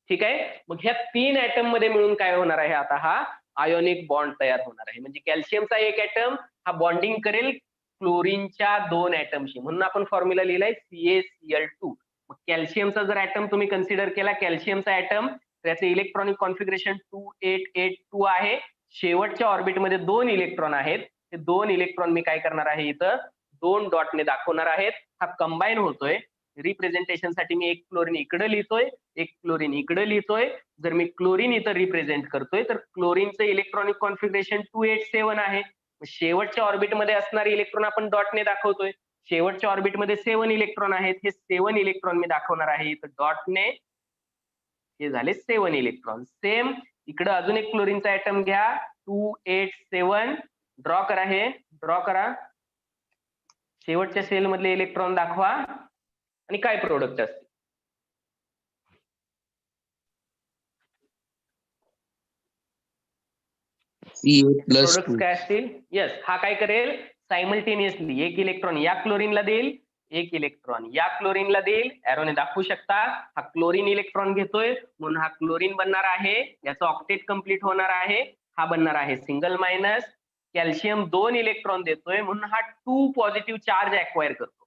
ठीक आहे. मग ह्या 3 ऍटम मध्ये मिळून काय होणार आहे? आता हा आयोनिक बॉन्ड तयार होणार आहे. म्हणजे कॅल्शियमचा एक ऍटम हा बॉन्डिंग करेल क्लोरीनच्या 2 ऍटमशी. म्हणून आपण फॉर्म्युला लिहिलाय CaCl2. मग कॅल्शियमचा जर ऍटम तुम्ही कन्सिडर केला, कॅल्शियमचा ऍटम, त्याचे इलेक्ट्रॉनिक कॉन्फिगरेशन 2882 आहे. शेवटच्या ऑर्बिटमध्ये 2 इलेक्ट्रॉन आहेत. ते 2 इलेक्ट्रॉन मी काय करणार आहे? इथं 2 डॉटने दाखवणार आहेत. हा कंबाईन होतोय. रिप्रेझेंटेशन साठी मी एक क्लोरीन इकडे लिहितोय, एक क्लोरीन इकडे लिहितोय. जर मी क्लोरीन इथं रिप्रेझेंट करतोय तर क्लोरीनचं इलेक्ट्रॉनिक कॉन्फिगरेशन 287 आहे. शेवटच्या ऑर्बिटमध्ये असणारे इलेक्ट्रॉन आपण डॉटने दाखवतोय. शेवटच्या ऑर्बिटमध्ये 7 इलेक्ट्रॉन आहेत. हे 7 इलेक्ट्रॉन मी दाखवणार आहे इथं डॉटने. हे झाले 7 इलेक्ट्रॉन. सेम इकडे अजून एक क्लोरीनचा ऍटम घ्या, 287. ड्रॉ करा. हे ड्रॉ करा. शेवटच्या सेल मधले इलेक्ट्रॉन दाखवा आणि काय प्रोडक्ट असते? प्रोडक्ट काय असतील? यस, हा काय करेल? सायमल्टेनियसली एक इलेक्ट्रॉन या क्लोरीनला देईल, एक इलेक्ट्रॉन या क्लोरीनला देईल. एरोने दाखवू शकता. हा क्लोरीन इलेक्ट्रॉन घेतोय म्हणून हा क्लोरीन बनणार आहे. याचं ऑक्टेट कंप्लीट होणार आहे. हा बनणार आहे सिंगल मायनस. कॅल्शियम 2 इलेक्ट्रॉन देतोय म्हणून हा 2 पॉझिटिव्ह चार्ज अक्वायर करतो.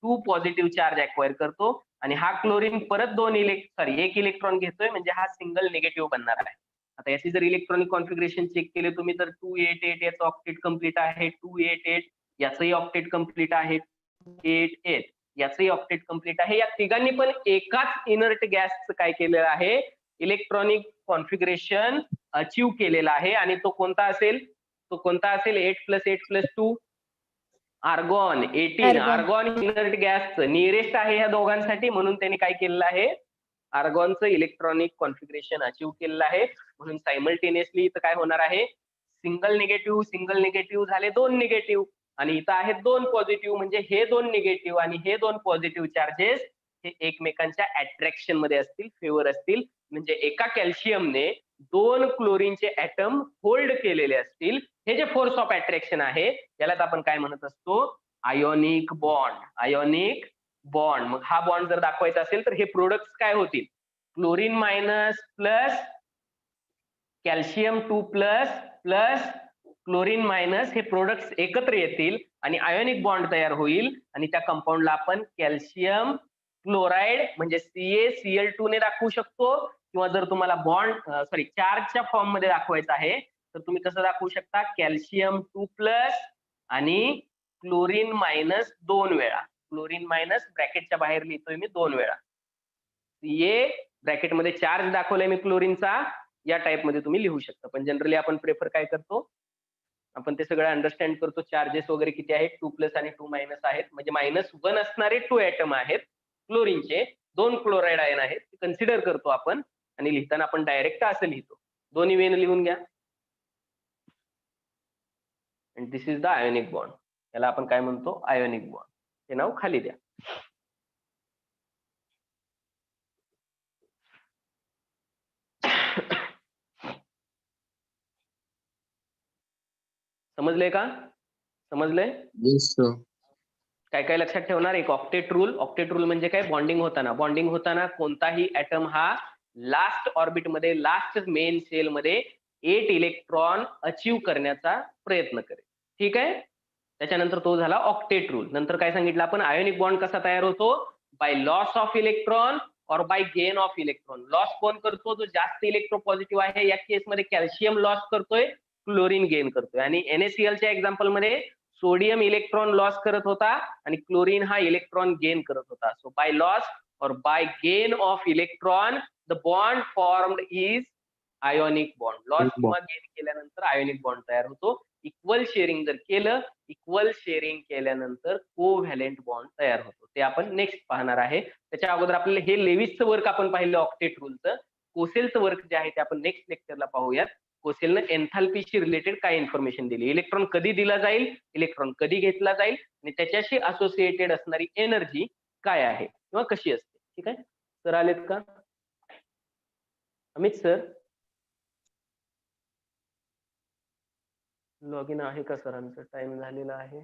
2 पॉझिटिव्ह चार्ज अक्वायर करतो. आणि हा क्लोरीन परत 1 इलेक्ट्रॉन घेतोय म्हणजे हा सिंगल निगेटिव्ह बनणार आहे. आता याची जर इलेक्ट्रॉनिक कॉन्फिगरेशन चेक केले तुम्ही तर 288 याचं ऑक्टेट कंप्लीट आहे. 288 याचंही ऑक्टेट कंप्लीट आहे. 288 याचंही ऑक्टेट कंप्लीट आहे. या तिघांनी पण एकाच इनर्ट गॅसचं काय केलेलं आहे? इलेक्ट्रॉनिक कॉन्फिगरेशन अचीव केलेला आहे आणि तो कोणता असेल 8+8+2 आर्गॉन 18. Argon. आर्गॉन इनर्ट गॅसचं नियरेस्ट आहे ह्या दोघांसाठी, म्हणून त्यांनी काय केलेलं आहे, आर्गॉनचं इलेक्ट्रॉनिक कॉन्फिगरेशन अचीव केलेलं आहे. म्हणून सायमल्टेनियसली इथं काय होणार आहे, सिंगल निगेटिव्ह झाले 2 निगेटिव्ह आणि इथं आहेत 2 पॉझिटिव्ह, म्हणजे हे 2 निगेटिव्ह आणि हे 2 पॉझिटिव्ह चार्जेस हे एकमेकांच्या अट्रॅक्शन मध्ये असतील, फेवर असतील. म्हणजे एका कॅल्शियमने 2 क्लोरीनचे ऍटम होल्ड केलेले असतील. हे जे फोर्स ऑफ अट्रॅक्शन आहे यालाच आपण काय म्हणत असतो, आयोनिक बॉन्ड. मग हा बॉन्ड जर दाखवायचा असेल तर हे प्रोडक्ट्स काय होतील, chlorine minus plus calcium 2 plus chlorine minus हे प्रोडक्ट्स एकत्र येतील आणि आयोनिक बॉन्ड तयार होईल आणि त्या कंपाऊंडला आपण कॅल्शियम क्लोराइड म्हणजे CaCl2 ने दाखवू शकतो, किंवा जर तुम्हाला चार्जच्या फॉर्म मध्ये दाखवायचं आहे तर तुम्ही कसं दाखवू शकता, कॅल्शियम 2 प्लस आणि क्लोरीन मायनस 2 वेळा. क्लोरीन मायनस ब्रॅकेटच्या बाहेर लिहितोय मी 2 वेळा. Ca ब्रॅकेट मध्ये चार्ज दाखवलाय मी क्लोरीनचा, या टाइप मध्ये तुम्ही लिहू शकता. पण जनरली आपण प्रेफर काय करतो, आपण ते सगळं अंडरस्टँड करतो, चार्जेस वगैरे किती आहेत, 2 प्लस आणि 2 मायनस आहेत, म्हणजे -1 असणारे 2 ऍटम आहेत क्लोरीनचे, 2 क्लोराइड आयन आहेत, कन्सिडर करतो आपण आणि लिहिताना आपण डायरेक्ट असं लिहितो. दोन्ही वेन लिहून घ्या. And this is the ionic bond. याला आपण काय म्हणतो, आयोनिक बॉन्ड. हे नाव खाली द्या. समजलंय का? समजलंय? Yes, sir. काय काय लक्षात ठेवणार, एक ऑक्टेट रूल म्हणजे काय, बॉन्डिंग होताना कोणताही ऍटम हा लास्ट ऑर्बिट मध्ये, लास्ट मेन सेल मध्ये 8 इलेक्ट्रॉन अचीव करण्याचा प्रयत्न करेल. ठीक आहे. त्याच्यानंतर तो झाला ऑक्टेट रूल. नंतर काय सांगितलं आपण, आयोनिक बॉन्ड कसा तयार होतो, बाय लॉस ऑफ इलेक्ट्रॉन और by gain of electron. Loss कोण करतो, जो जास्त इलेक्ट्रोपॉझिटिव्ह आहे, या केसमध्ये कॅल्शियम लॉस करतोय, क्लोरीन गेन करतोय. आणि NaCl च्या एक्झाम्पल मध्ये सोडियम इलेक्ट्रॉन लॉस करत होता आणि क्लोरीन हा इलेक्ट्रॉन गेन करत होता. सो बाय लॉस और by gain of electron the bond formed is ionic bond. Loss किंवा गेन केल्यानंतर आयोनिक बॉन्ड तयार होतो. इक्वल शेअरिंग जर केलं, इक्वल शेअरिंग केल्यानंतर कोव्हॅलेंट बॉन्ड तयार होतो. ते आपण नेक्स्ट पाहणार आहे. त्याच्या अगोदर आपल्याला हे लेविसचं वर्क आपण पाहिलं ऑक्टेट रूलचं. कोसेलचं वर्क जे आहे ते आपण नेक्स्ट लेक्चरला पाहूयात. कोसेलनं एन्थाल्पीशी रिलेटेड काय इन्फॉर्मेशन दिली, इलेक्ट्रॉन कधी दिला जाईल, इलेक्ट्रॉन कधी घेतला जाईल आणि त्याच्याशी असोसिएटेड असणारी एनर्जी काय आहे किंवा कशी असते. ठीक आहे. सर आलेत का? अमित सर लॉग इन आहे का सरांचं? टाइम झालेला आहे.